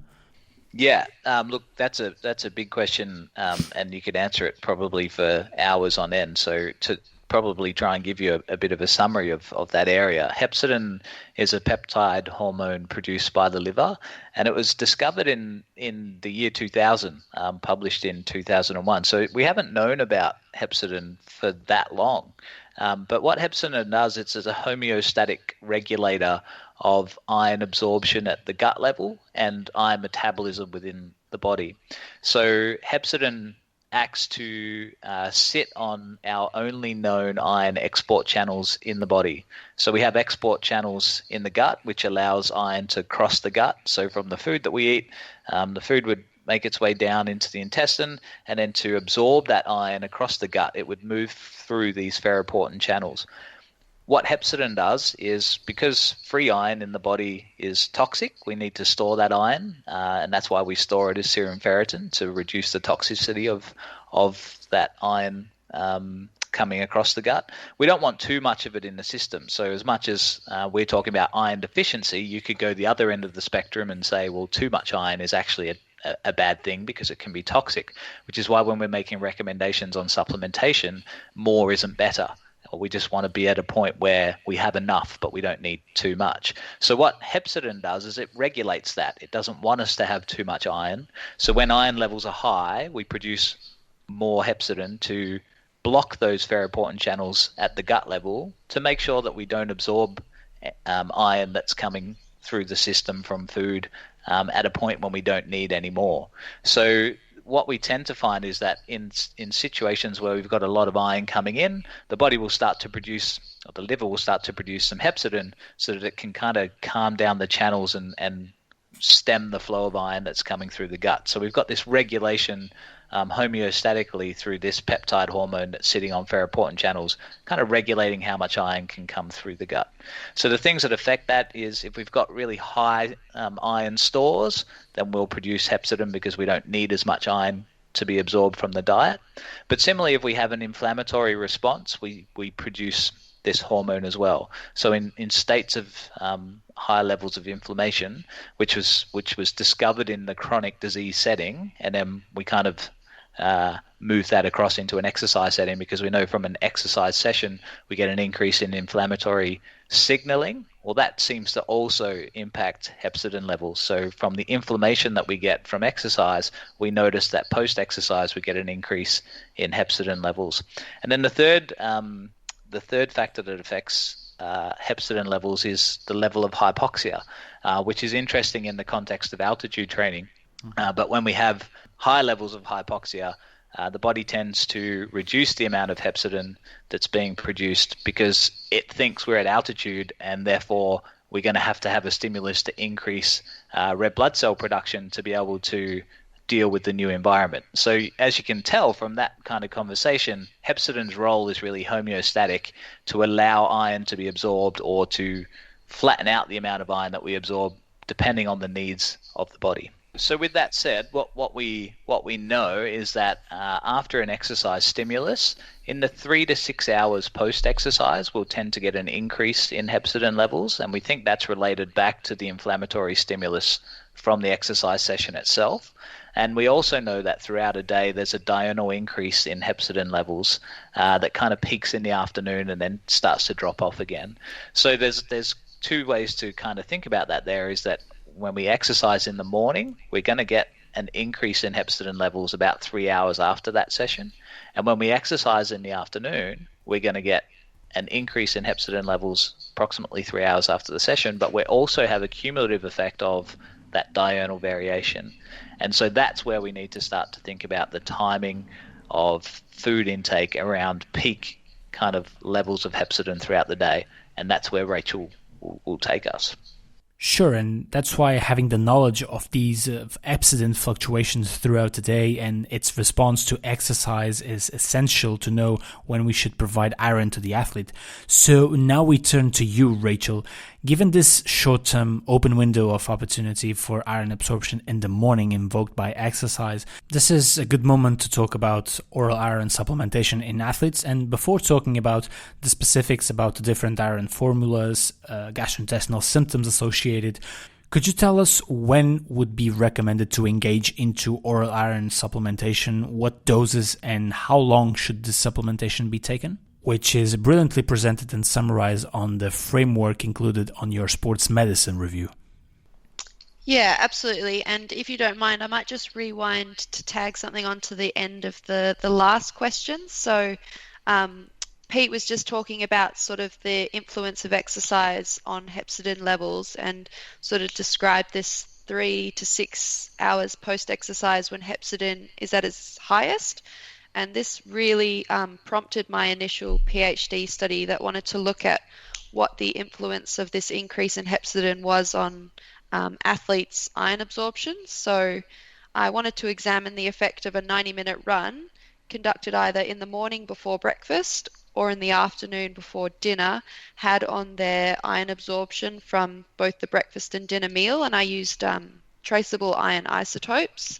Yeah, look, that's a big question, and you could answer it probably for hours on end. So to probably try and give you a bit of a summary of that area. Hepcidin is a peptide hormone produced by the liver, and it was discovered in the year 2000, published in 2001. So we haven't known about hepcidin for that long. But what hepcidin does, it's as a homeostatic regulator of iron absorption at the gut level and iron metabolism within the body. So hepcidin acts to sit on our only known iron export channels in the body. So we have export channels in the gut, which allows iron to cross the gut. So from the food that we eat, the food would make its way down into the intestine, and then to absorb that iron across the gut, it would move through these ferroportin channels. What hepcidin does is, because free iron in the body is toxic, we need to store that iron, and that's why we store it as serum ferritin, to reduce the toxicity of that iron coming across the gut. We don't want too much of it in the system. So as much as we're talking about iron deficiency, you could go the other end of the spectrum and say, well, too much iron is actually a bad thing because it can be toxic, which is why when we're making recommendations on supplementation, more isn't better. We just want to be at a point where we have enough, but we don't need too much. So what hepcidin does is it regulates that. It doesn't want us to have too much iron. So when iron levels are high, we produce more hepcidin to block those ferroportin channels at the gut level to make sure that we don't absorb iron that's coming through the system from food at a point when we don't need any more. So what we tend to find is that in situations where we've got a lot of iron coming in, the body will start to produce, or the liver will start to produce some hepcidin so that it can kind of calm down the channels and stem the flow of iron that's coming through the gut. So we've got this regulation homeostatically through this peptide hormone that's sitting on ferroportin channels, kind of regulating how much iron can come through the gut. So the things that affect that is, if we've got really high iron stores, then we'll produce hepcidin because we don't need as much iron to be absorbed from the diet. But similarly, if we have an inflammatory response, we produce this hormone as well. So in states of high levels of inflammation, which was discovered in the chronic disease setting, and then we kind of move that across into an exercise setting, because we know from an exercise session we get an increase in inflammatory signaling. Well, that seems to also impact hepcidin levels. So from the inflammation that we get from exercise, we notice that post-exercise we get an increase in hepcidin levels. And then the third factor that affects hepcidin levels is the level of hypoxia, which is interesting in the context of altitude training. But when we have high levels of hypoxia, the body tends to reduce the amount of hepcidin that's being produced because it thinks we're at altitude, and therefore we're going to have a stimulus to increase red blood cell production to be able to deal with the new environment. So as you can tell from that kind of conversation, hepcidin's role is really homeostatic, to allow iron to be absorbed or to flatten out the amount of iron that we absorb depending on the needs of the body. So with that said, what we know is that after an exercise stimulus, in the 3 to 6 hours post-exercise, we'll tend to get an increase in hepcidin levels, and we think that's related back to the inflammatory stimulus from the exercise session itself. And we also know that throughout a day, there's a diurnal increase in hepcidin levels that kind of peaks in the afternoon and then starts to drop off again. So there's 2 ways to kind of think about that. There is that when we exercise in the morning, we're going to get an increase in hepcidin levels about 3 hours after that session. And when we exercise in the afternoon, we're going to get an increase in hepcidin levels approximately 3 hours after the session, but we also have a cumulative effect of that diurnal variation. And so that's where we need to start to think about the timing of food intake around peak kind of levels of hepcidin throughout the day. And that's where Rachel will take us. Sure, and that's why having the knowledge of these hepcidin fluctuations throughout the day and its response to exercise is essential to know when we should provide iron to the athlete. So now we turn to you, Rachel. Given this short-term open window of opportunity for iron absorption in the morning invoked by exercise, this is a good moment to talk about oral iron supplementation in athletes. And before talking about the specifics about the different iron formulas, gastrointestinal symptoms associated, could you tell us when would be recommended to engage into oral iron supplementation, what doses, and how long should this supplementation be taken? Which is brilliantly presented and summarized on the framework included on your sports medicine review. Yeah, absolutely. And if you don't mind, I might just rewind to tag something onto the end of the last question. So Pete was just talking about sort of the influence of exercise on hepcidin levels and sort of described this 3 to 6 hours post-exercise when hepcidin is at its highest. And this really prompted my initial PhD study that wanted to look at what the influence of this increase in hepcidin was on athletes' iron absorption. So I wanted to examine the effect of a 90-minute run conducted either in the morning before breakfast or in the afternoon before dinner had on their iron absorption from both the breakfast and dinner meal. And I used traceable iron isotopes.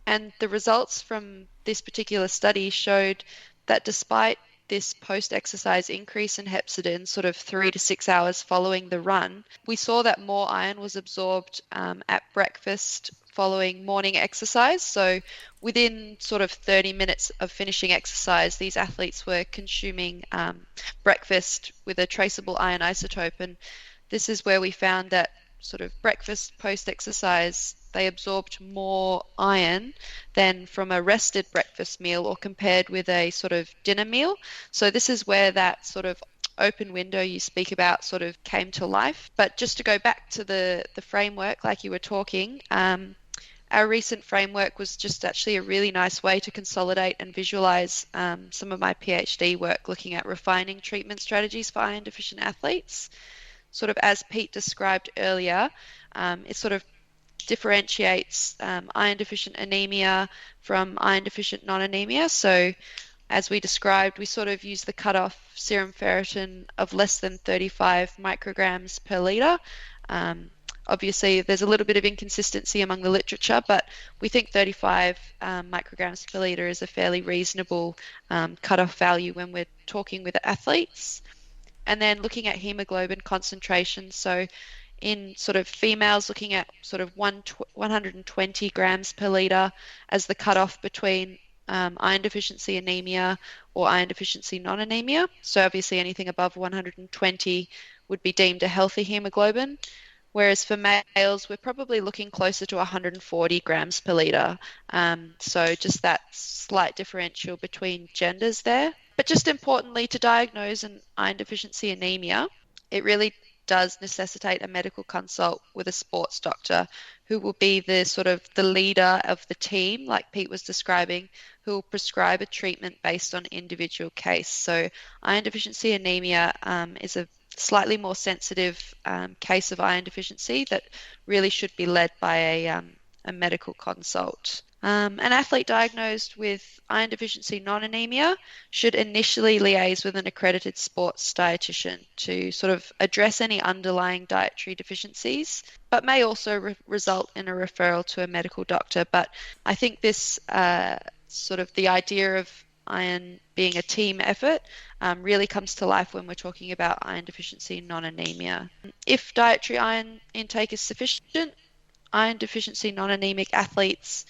And the results from this particular study showed that despite this post-exercise increase in hepcidin, sort of 3 to 6 hours following the run, we saw that more iron was absorbed at breakfast following morning exercise. So within sort of 30 minutes of finishing exercise, these athletes were consuming breakfast with a traceable iron isotope. And this is where we found that sort of breakfast post-exercise, they absorbed more iron than from a rested breakfast meal or compared with a sort of dinner meal. So this is where that sort of open window you speak about sort of came to life. But just to go back to the framework, like you were talking, our recent framework was just actually a really nice way to consolidate and visualize some of my PhD work looking at refining treatment strategies for iron deficient athletes. Sort of as Pete described earlier, it sort of differentiates iron deficient anemia from iron deficient non-anemia. So as we described, we sort of use the cutoff serum ferritin of less than 35 micrograms per litre. Obviously, there's a little bit of inconsistency among the literature, but we think 35 micrograms per litre is a fairly reasonable cutoff value when we're talking with athletes. And then looking at hemoglobin concentration, so in sort of females, looking at sort of 120 grams per litre as the cutoff between iron deficiency anemia or iron deficiency non-anemia. So obviously anything above 120 would be deemed a healthy hemoglobin, whereas for males, we're probably looking closer to 140 grams per litre. So just that slight differential between genders there. But just importantly, to diagnose an iron deficiency anemia, it really does necessitate a medical consult with a sports doctor who will be the sort of the leader of the team, like Pete was describing, who will prescribe a treatment based on individual case. So iron deficiency anemia is a slightly more sensitive case of iron deficiency that really should be led by a medical consult. An athlete diagnosed with iron deficiency non-anemia should initially liaise with an accredited sports dietitian to sort of address any underlying dietary deficiencies, but may also result in a referral to a medical doctor. But I think this sort of the idea of iron being a team effort really comes to life when we're talking about iron deficiency non-anemia. If dietary iron intake is sufficient, iron deficiency non-anemic athletes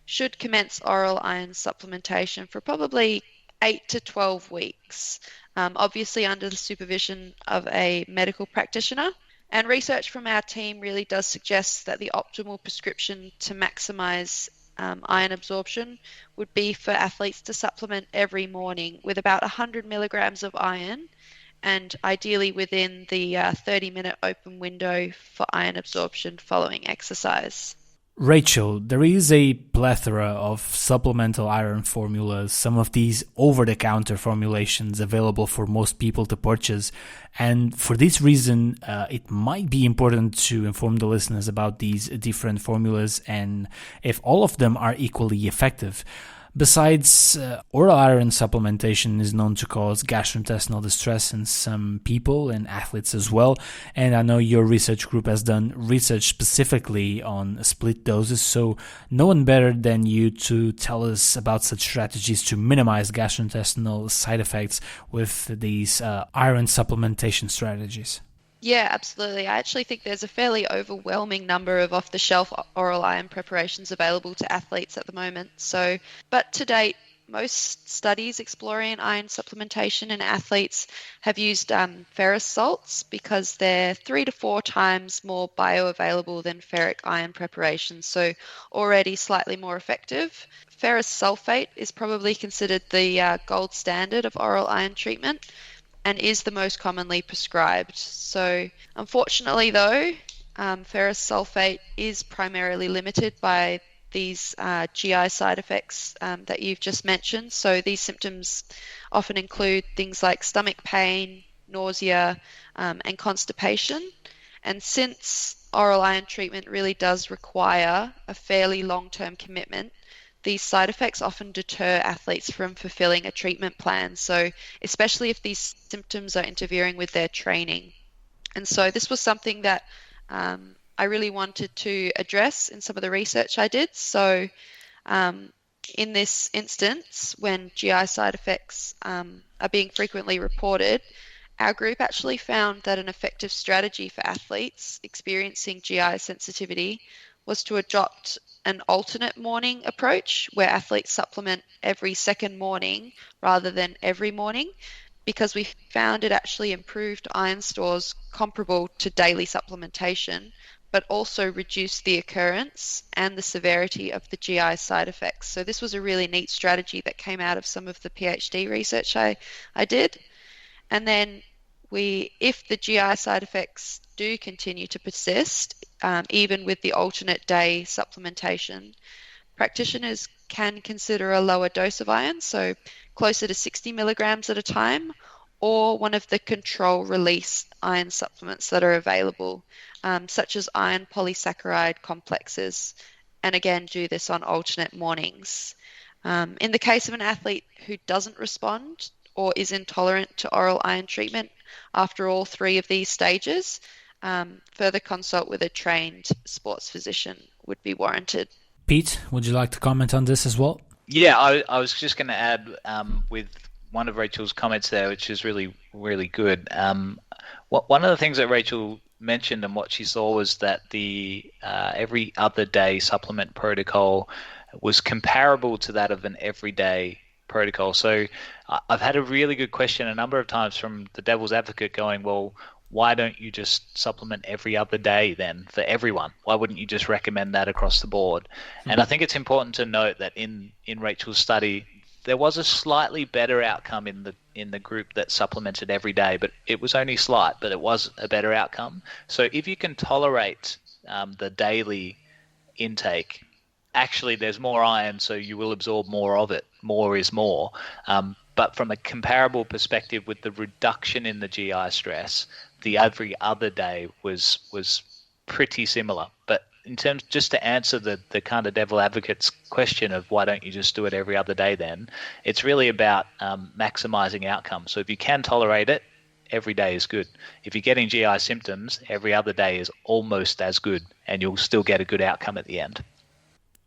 should commence oral iron supplementation for probably 8 to 12 weeks, obviously under the supervision of a medical practitioner. And research from our team really does suggest that the optimal prescription to maximise iron absorption would be for athletes to supplement every morning with about 100 milligrams of iron and ideally within the 30-minute open window for iron absorption following exercise. Rachel, there is a plethora of supplemental iron formulas, some of these over-the-counter formulations available for most people to purchase, and for this reason, it might be important to inform the listeners about these different formulas and if all of them are equally effective. Besides, oral iron supplementation is known to cause gastrointestinal distress in some people and athletes as well. And I know your research group has done research specifically on split doses, so no one better than you to tell us about such strategies to minimize gastrointestinal side effects with these iron supplementation strategies. Yeah, absolutely. I actually think there's a fairly overwhelming number of off-the-shelf oral iron preparations available to athletes at the moment. But to date, most studies exploring iron supplementation in athletes have used ferrous salts because they're 3 to 4 times more bioavailable than ferric iron preparations, so already slightly more effective. Ferrous sulfate is probably considered the gold standard of oral iron treatment and is the most commonly prescribed. So unfortunately though, ferrous sulfate is primarily limited by these GI side effects that you've just mentioned. So these symptoms often include things like stomach pain, nausea, and constipation. And since oral iron treatment really does require a fairly long-term commitment, these side effects often deter athletes from fulfilling a treatment plan, so especially if these symptoms are interfering with their training. And so this was something that I really wanted to address in some of the research I did. So in this instance, when GI side effects are being frequently reported, our group actually found that an effective strategy for athletes experiencing GI sensitivity was to adopt an alternate morning approach where athletes supplement every second morning rather than every morning, because we found it actually improved iron stores comparable to daily supplementation, but also reduced the occurrence and the severity of the GI side effects. So this was a really neat strategy that came out of some of the PhD research I did. And then if the GI side effects do continue to persist, even with the alternate day supplementation, practitioners can consider a lower dose of iron, so closer to 60 milligrams at a time, or one of the control release iron supplements that are available, such as iron polysaccharide complexes, and again do this on alternate mornings. In the case of an athlete who doesn't respond or is intolerant to oral iron treatment after all 3 of these stages, further consult with a trained sports physician would be warranted. Pete, would you like to comment on this as well? Yeah, I was just going to add with one of Rachel's comments there, which is really, really good. One of the things that Rachel mentioned and what she saw was that the every other day supplement protocol was comparable to that of an everyday protocol. So I've had a really good question a number of times from the devil's advocate going, well, why don't you just supplement every other day then for everyone? Why wouldn't you just recommend that across the board? Mm-hmm. And I think it's important to note that in Rachel's study, there was a slightly better outcome in the group that supplemented every day, but it was only slight, but it was a better outcome. So if you can tolerate the daily intake, actually there's more iron, so you will absorb more of it. More is more. But from a comparable perspective with the reduction in the GI stress, the every other day was pretty similar. But in terms, just to answer the kind of devil advocate's question of why don't you just do it every other day then, it's really about maximizing outcomes. So if you can tolerate it, every day is good. If you're getting GI symptoms, every other day is almost as good, and you'll still get a good outcome at the end.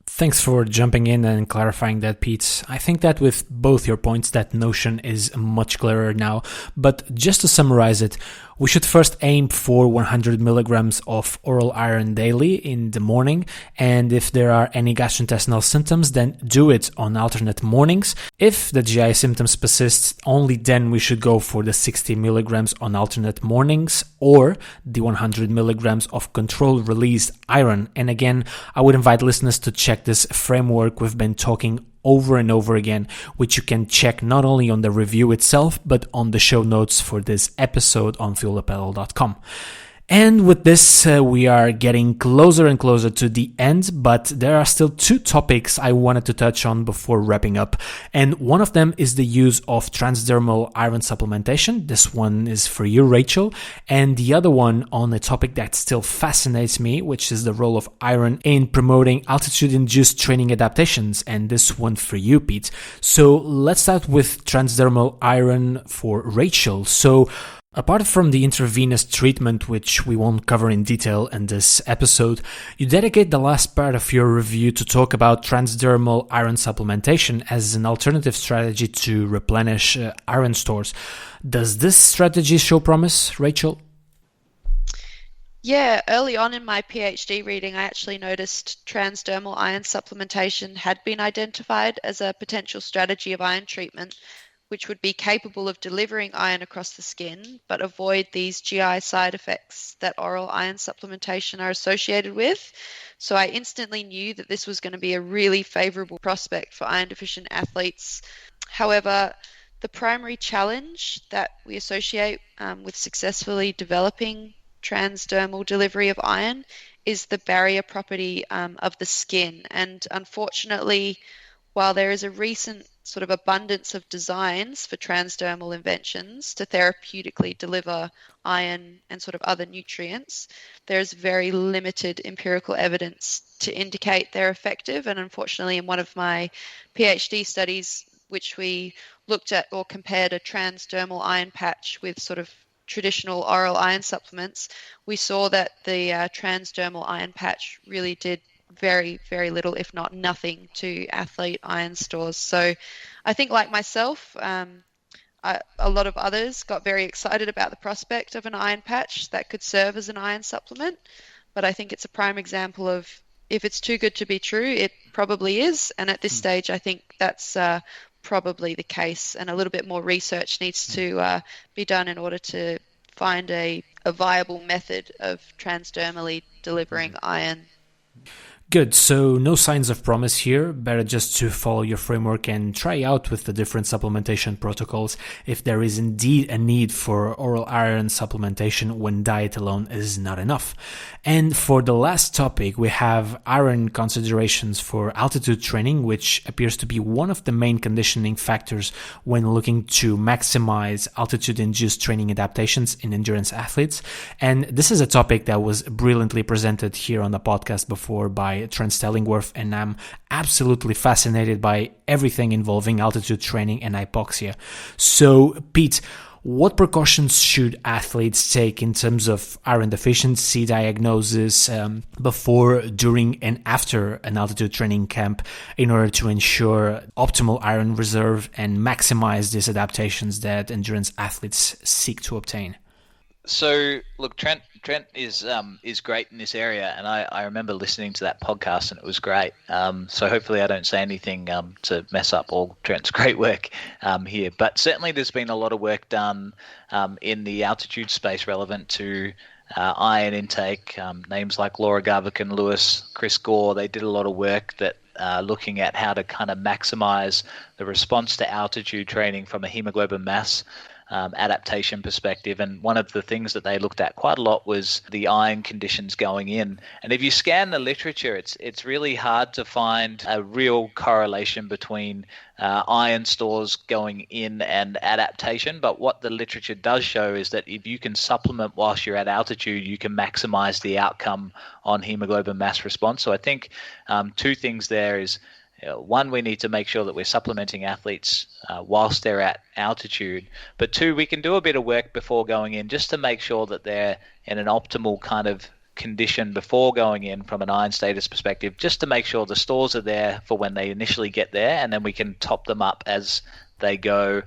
Thanks for jumping in and clarifying that, Pete. I think that with both your points, that notion is much clearer now. But just to summarize it, we should first aim for 100 milligrams of oral iron daily in the morning. And if there are any gastrointestinal symptoms, then do it on alternate mornings. If the GI symptoms persist, only then we should go for the 60 milligrams on alternate mornings or the 100 milligrams of controlled release iron. And again, I would invite listeners to check this framework we've been talking over and over again, which you can check not only on the review itself, but on the show notes for this episode on fuelthepedal.com. And with this, we are getting closer and closer to the end, but there are still two topics I wanted to touch on before wrapping up. And one of them is the use of transdermal iron supplementation. This one is for you, Rachel. And the other one on a topic that still fascinates me, which is the role of iron in promoting altitude-induced training adaptations. And this one for you, Pete. So let's start with transdermal iron for Rachel. So apart from the intravenous treatment, which we won't cover in detail in this episode, you dedicate the last part of your review to talk about transdermal iron supplementation as an alternative strategy to replenish iron stores. Does this strategy show promise, Rachel? Yeah, early on in my PhD reading, I actually noticed transdermal iron supplementation had been identified as a potential strategy of iron treatment, which would be capable of delivering iron across the skin, but avoid these GI side effects that oral iron supplementation are associated with. So I instantly knew that this was going to be a really favorable prospect for iron deficient athletes. However, the primary challenge that we associate with successfully developing transdermal delivery of iron is the barrier property of the skin. And unfortunately, while there is a recent sort of abundance of designs for transdermal inventions to therapeutically deliver iron and sort of other nutrients, there's very limited empirical evidence to indicate they're effective. And unfortunately, in one of my PhD studies, which we looked at or compared a transdermal iron patch with sort of traditional oral iron supplements, we saw that the transdermal iron patch really did very, very little, if not nothing, to athlete iron stores. So I think, like myself, a lot of others got very excited about the prospect of an iron patch that could serve as an iron supplement. But I think it's a prime example of, if it's too good to be true, it probably is. And at this stage, I think that's probably the case. And a little bit more research needs to be done in order to find a viable method of transdermally delivering iron. Good, so no signs of promise here, better just to follow your framework and try out with the different supplementation protocols if there is indeed a need for oral iron supplementation when diet alone is not enough. And for the last topic, we have iron considerations for altitude training, which appears to be one of the main conditioning factors when looking to maximize altitude-induced training adaptations in endurance athletes. And this is a topic that was brilliantly presented here on the podcast before by Trent Stellingworth, and I'm absolutely fascinated by everything involving altitude training and hypoxia. So, Pete, what precautions should athletes take in terms of iron deficiency diagnosis before, during, and after an altitude training camp in order to ensure optimal iron reserve and maximize these adaptations that endurance athletes seek to obtain? So, look, Trent is great in this area, and I remember listening to that podcast, and it was great. So hopefully I don't say anything to mess up all Trent's great work here. But certainly there's been a lot of work done in the altitude space relevant to iron intake. Names like Laura Garvican Lewis, Chris Gore, they did a lot of work that looking at how to kind of maximize the response to altitude training from a hemoglobin mass adaptation perspective. And one of the things that they looked at quite a lot was the iron conditions going in. And if you scan the literature, it's really hard to find a real correlation between iron stores going in and adaptation. But what the literature does show is that if you can supplement whilst you're at altitude, you can maximize the outcome on hemoglobin mass response. So I think two things there is, one, we need to make sure that we're supplementing athletes whilst they're at altitude. But two, we can do a bit of work before going in just to make sure that they're in an optimal kind of condition before going in from an iron status perspective, just to make sure the stores are there for when they initially get there, and then we can top them up as they go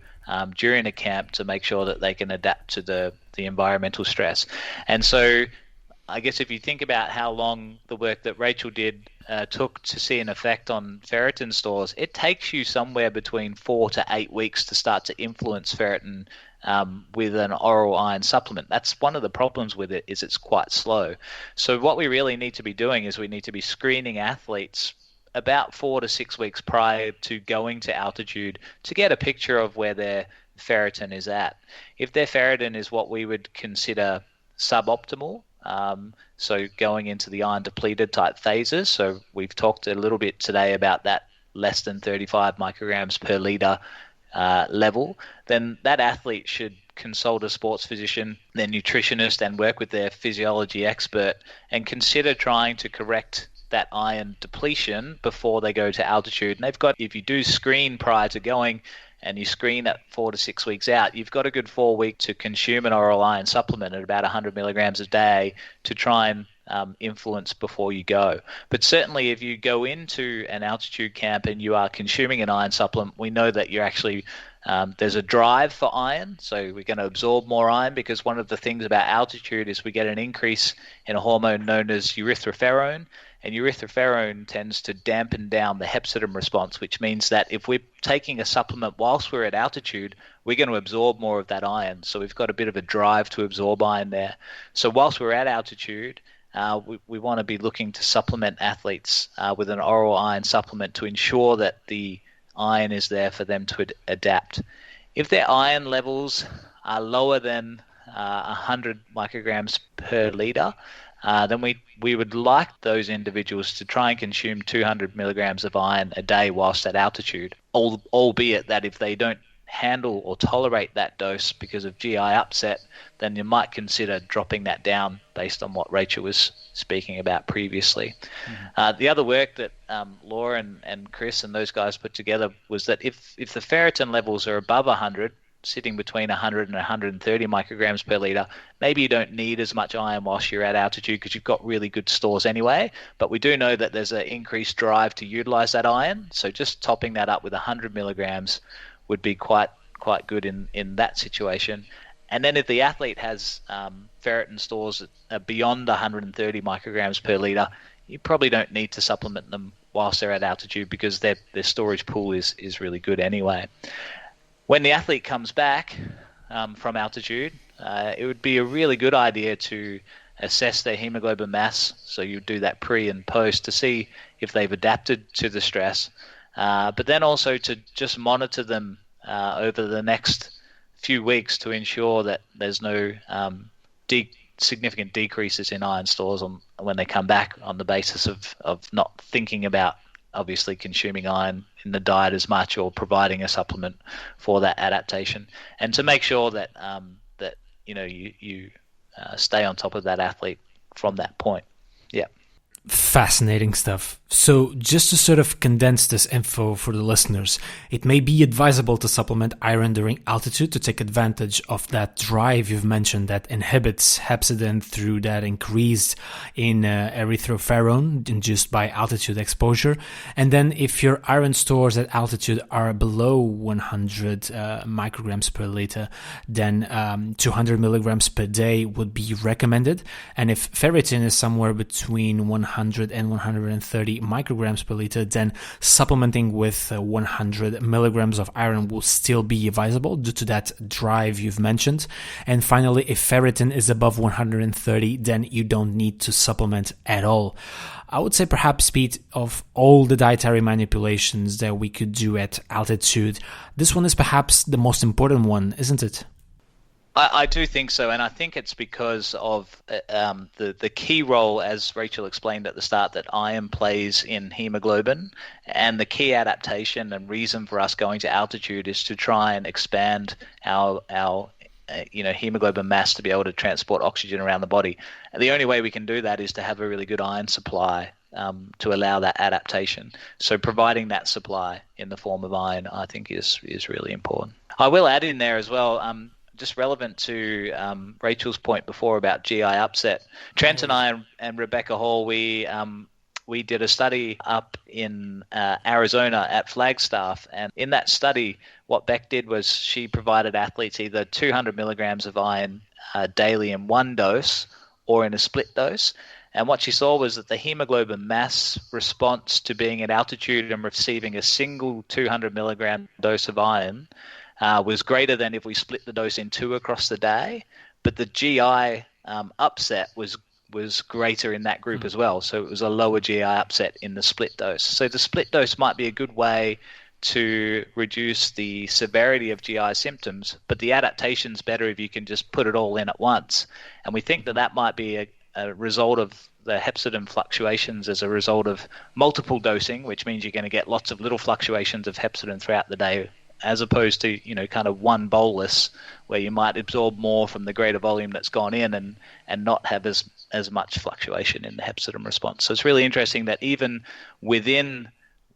during a camp to make sure that they can adapt to the environmental stress. And so I guess if you think about how long the work that Rachel did took to see an effect on ferritin stores, it takes you somewhere between 4 to 8 weeks to start to influence ferritin with an oral iron supplement. That's one of the problems with it, is it's quite slow. So what we really need to be doing is we need to be screening athletes about 4 to 6 weeks prior to going to altitude to get a picture of where their ferritin is at. If their ferritin is what we would consider suboptimal, so going into the iron depleted type phases, so we've talked a little bit today about that less than 35 micrograms per litre level, then that athlete should consult a sports physician, their nutritionist, and work with their physiology expert and consider trying to correct that iron depletion before they go to altitude. And they've got, if you do screen prior to going and you screen at 4 to 6 weeks out, you've got a good 4 week to consume an oral iron supplement at about 100 milligrams a day to try and influence before you go. But certainly if you go into an altitude camp and you are consuming an iron supplement, we know that you're actually there's a drive for iron, so we're going to absorb more iron, because one of the things about altitude is we get an increase in a hormone known as erythroferrone, and erythroferrone tends to dampen down the hepcidin response, which means that if we're taking a supplement whilst we're at altitude, we're going to absorb more of that iron. So we've got a bit of a drive to absorb iron there. So whilst we're at altitude, we want to be looking to supplement athletes with an oral iron supplement to ensure that the iron is there for them to adapt. If their iron levels are lower than 100 micrograms per litre, then we would like those individuals to try and consume 200 milligrams of iron a day whilst at altitude, albeit that if they don't handle or tolerate that dose because of GI upset, then you might consider dropping that down based on what Rachel was speaking about previously. Mm-hmm. The other work that Laura and Chris and those guys put together was that if the ferritin levels are above 100, sitting between 100 and 130 micrograms per litre, maybe you don't need as much iron whilst you're at altitude because you've got really good stores anyway. But we do know that there's an increased drive to utilise that iron, so just topping that up with 100 milligrams would be quite good in that situation. And then if the athlete has ferritin stores that are beyond 130 micrograms per litre, you probably don't need to supplement them whilst they're at altitude because their storage pool is really good anyway. When the athlete comes back from altitude, it would be a really good idea to assess their hemoglobin mass. So you do that pre and post to see if they've adapted to the stress, but then also to just monitor them over the next few weeks to ensure that there's no significant decreases in iron stores when they come back, on the basis of not thinking about obviously consuming iron in the diet as much or providing a supplement for that adaptation, and to make sure that you stay on top of that athlete from that point. Yeah. Fascinating stuff. So just to sort of condense this info for the listeners, it may be advisable to supplement iron during altitude to take advantage of that drive you've mentioned that inhibits hepcidin through that increase in erythroferrone induced by altitude exposure. And then if your iron stores at altitude are below 100 micrograms per liter, then 200 milligrams per day would be recommended. And if ferritin is somewhere between 100 and 130 micrograms per liter, then supplementing with 100 milligrams of iron will still be advisable due to that drive you've mentioned. And finally, if ferritin is above 130, then you don't need to supplement at all. I would say perhaps, Pete, of all the dietary manipulations that we could do at altitude, this one is perhaps the most important one, isn't it? I do think so, and I think it's because of the key role, as Rachel explained at the start, that iron plays in hemoglobin, and the key adaptation and reason for us going to altitude is to try and expand our hemoglobin mass to be able to transport oxygen around the body. And the only way we can do that is to have a really good iron supply to allow that adaptation. So providing that supply in the form of iron, I think, is really important. I will add in there as well, just relevant to Rachel's point before about GI upset. Trent and I and Rebecca Hall, we did a study up in Arizona at Flagstaff, and in that study, what Beck did was she provided athletes either 200 milligrams of iron daily in one dose or in a split dose. And what she saw was that the hemoglobin mass response to being at altitude and receiving a single 200 milligram dose of iron was greater than if we split the dose in two across the day, but the GI upset was was greater in that group as well. So it was a lower GI upset in the split dose. So the split dose might be a good way to reduce the severity of GI symptoms, but the adaptation's better if you can just put it all in at once. And we think that that might be a result of the hepcidin fluctuations as a result of multiple dosing, which means you're going to get lots of little fluctuations of hepcidin throughout the day, as opposed to, kind of one bolus where you might absorb more from the greater volume that's gone in and not have as much fluctuation in the hepcidin response. So it's really interesting that even within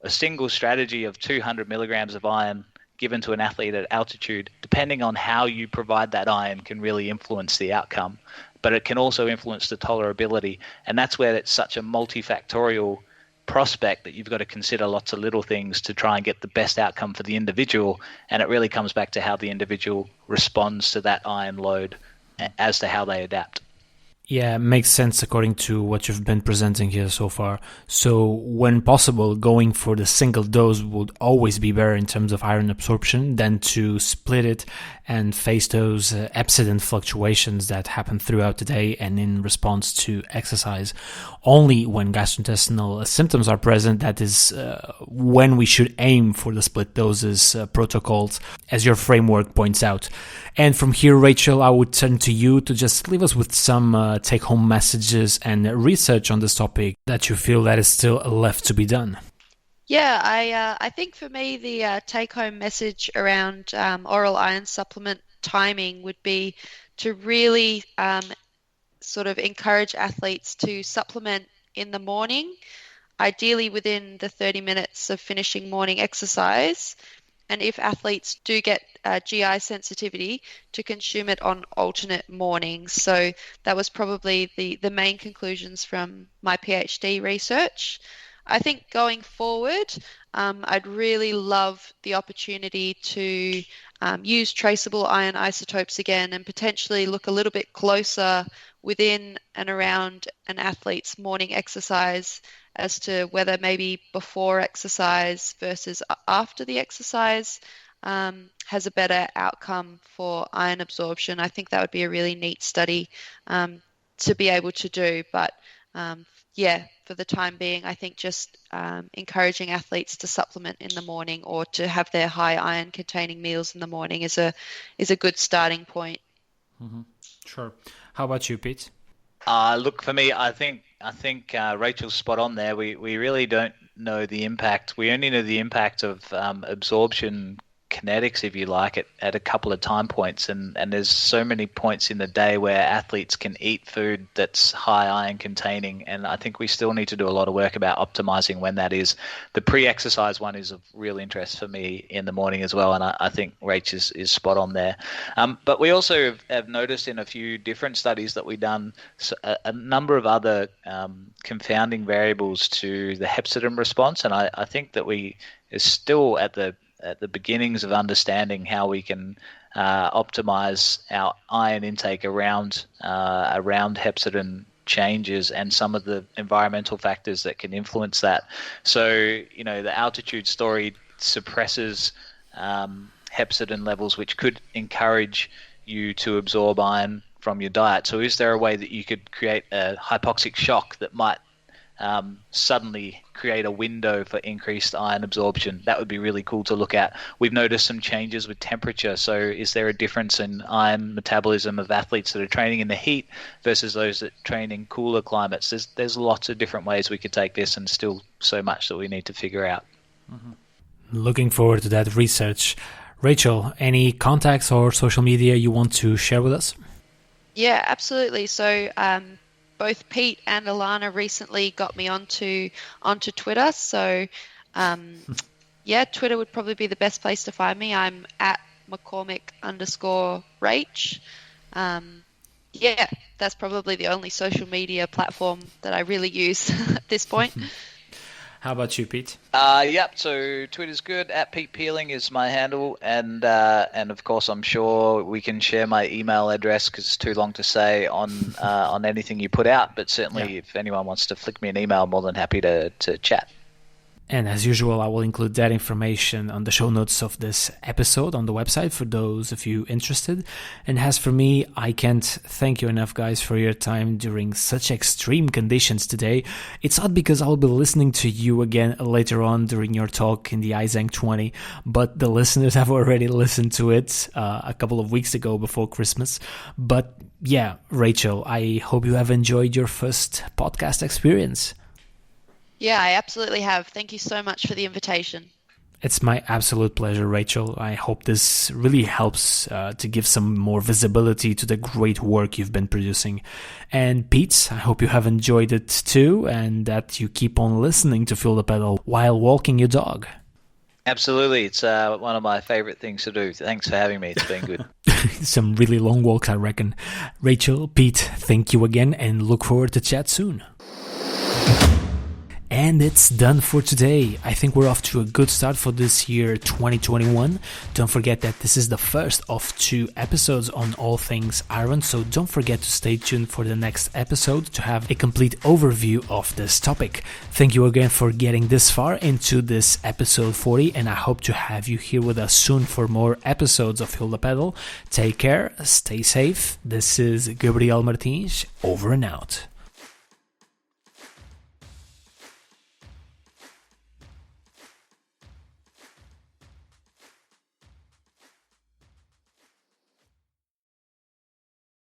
a single strategy of 200 milligrams of iron given to an athlete at altitude, depending on how you provide that iron, can really influence the outcome. But it can also influence the tolerability. And that's where it's such a multifactorial prospect that you've got to consider lots of little things to try and get the best outcome for the individual. And it really comes back to how the individual responds to that iron load as to how they adapt. Yeah, makes sense according to what you've been presenting here so far. So when possible, going for the single dose would always be better in terms of iron absorption than to split it and face those hepcidin fluctuations that happen throughout the day and in response to exercise. Only when gastrointestinal symptoms are present, that is when we should aim for the split doses protocols, as your framework points out. And from here, Rachel, I would turn to you to just leave us with some take-home messages and research on this topic that you feel that is still left to be done. Yeah, I think for me the take-home message around oral iron supplement timing would be to really sort of encourage athletes to supplement in the morning, ideally within the 30 minutes of finishing morning exercise. And if athletes do get GI sensitivity, to consume it on alternate mornings. So that was probably the main conclusions from my PhD research. I think going forward, I'd really love the opportunity to use traceable iron isotopes again and potentially look a little bit closer within and around an athlete's morning exercise as to whether maybe before exercise versus after the exercise has a better outcome for iron absorption. I think that would be a really neat study to be able to do. But for the time being, I think just encouraging athletes to supplement in the morning or to have their high iron containing meals in the morning is a good starting point. Mm-hmm. Sure. How about you, Pete? Look, for me, I think Rachel's spot on there. We really don't know the impact. We only know the impact of absorption kinetics, if you like, at a couple of time points, and there's so many points in the day where athletes can eat food that's high iron containing, and I think we still need to do a lot of work about optimizing when that is. The pre-exercise one is of real interest for me in the morning as well, and I think Rach is spot on there. But we also have noticed in a few different studies that we've done a number of other confounding variables to the hepcidin response, and I think that we are still at the beginnings of understanding how we can optimize our iron intake around hepcidin changes and some of the environmental factors that can influence that. So, the altitude story suppresses hepcidin levels, which could encourage you to absorb iron from your diet. So is there a way that you could create a hypoxic shock that might suddenly create a window for increased iron absorption? That would be really cool to look at. We've noticed some changes with temperature. So is there a difference in iron metabolism of athletes that are training in the heat versus those that train in cooler climates? There's lots of different ways we could take this, and still so much that we need to figure out. Mm-hmm. Looking forward to that research. Rachel, any contacts or social media you want to share with us? Yeah, absolutely. So both Pete and Alana recently got me onto Twitter. So, Twitter would probably be the best place to find me. I'm at McCormick_Rach. That's probably the only social media platform that I really use at this point. How about you, Pete? So Twitter's good. At Pete Peeling is my handle, and of course I'm sure we can share my email address because it's too long to say on anything you put out. But certainly, if anyone wants to flick me an email, I'm more than happy to chat. And as usual, I will include that information on the show notes of this episode on the website for those of you interested. And as for me, I can't thank you enough, guys, for your time during such extreme conditions today. It's odd because I'll be listening to you again later on during your talk in the Izang 20, but the listeners have already listened to it a couple of weeks ago before Christmas. But yeah, Rachel, I hope you have enjoyed your first podcast experience. Yeah, I absolutely have. Thank you so much for the invitation. It's my absolute pleasure, Rachel. I hope this really helps to give some more visibility to the great work you've been producing. And Pete, I hope you have enjoyed it too, and that you keep on listening to Feel the Pedal while walking your dog. Absolutely. It's one of my favorite things to do. Thanks for having me. It's been good. Some really long walks, I reckon. Rachel, Pete, thank you again, and look forward to chat soon. And it's done for today. I think we're off to a good start for this year 2021. Don't forget that this is the first of 2 episodes on all things iron, so don't forget to stay tuned for the next episode to have a complete overview of this topic. Thank you again for getting this far into this episode 40, and I hope to have you here with us soon for more episodes of Feel the Pedal. Take care, stay safe. This is Gabriel Martins, over and out.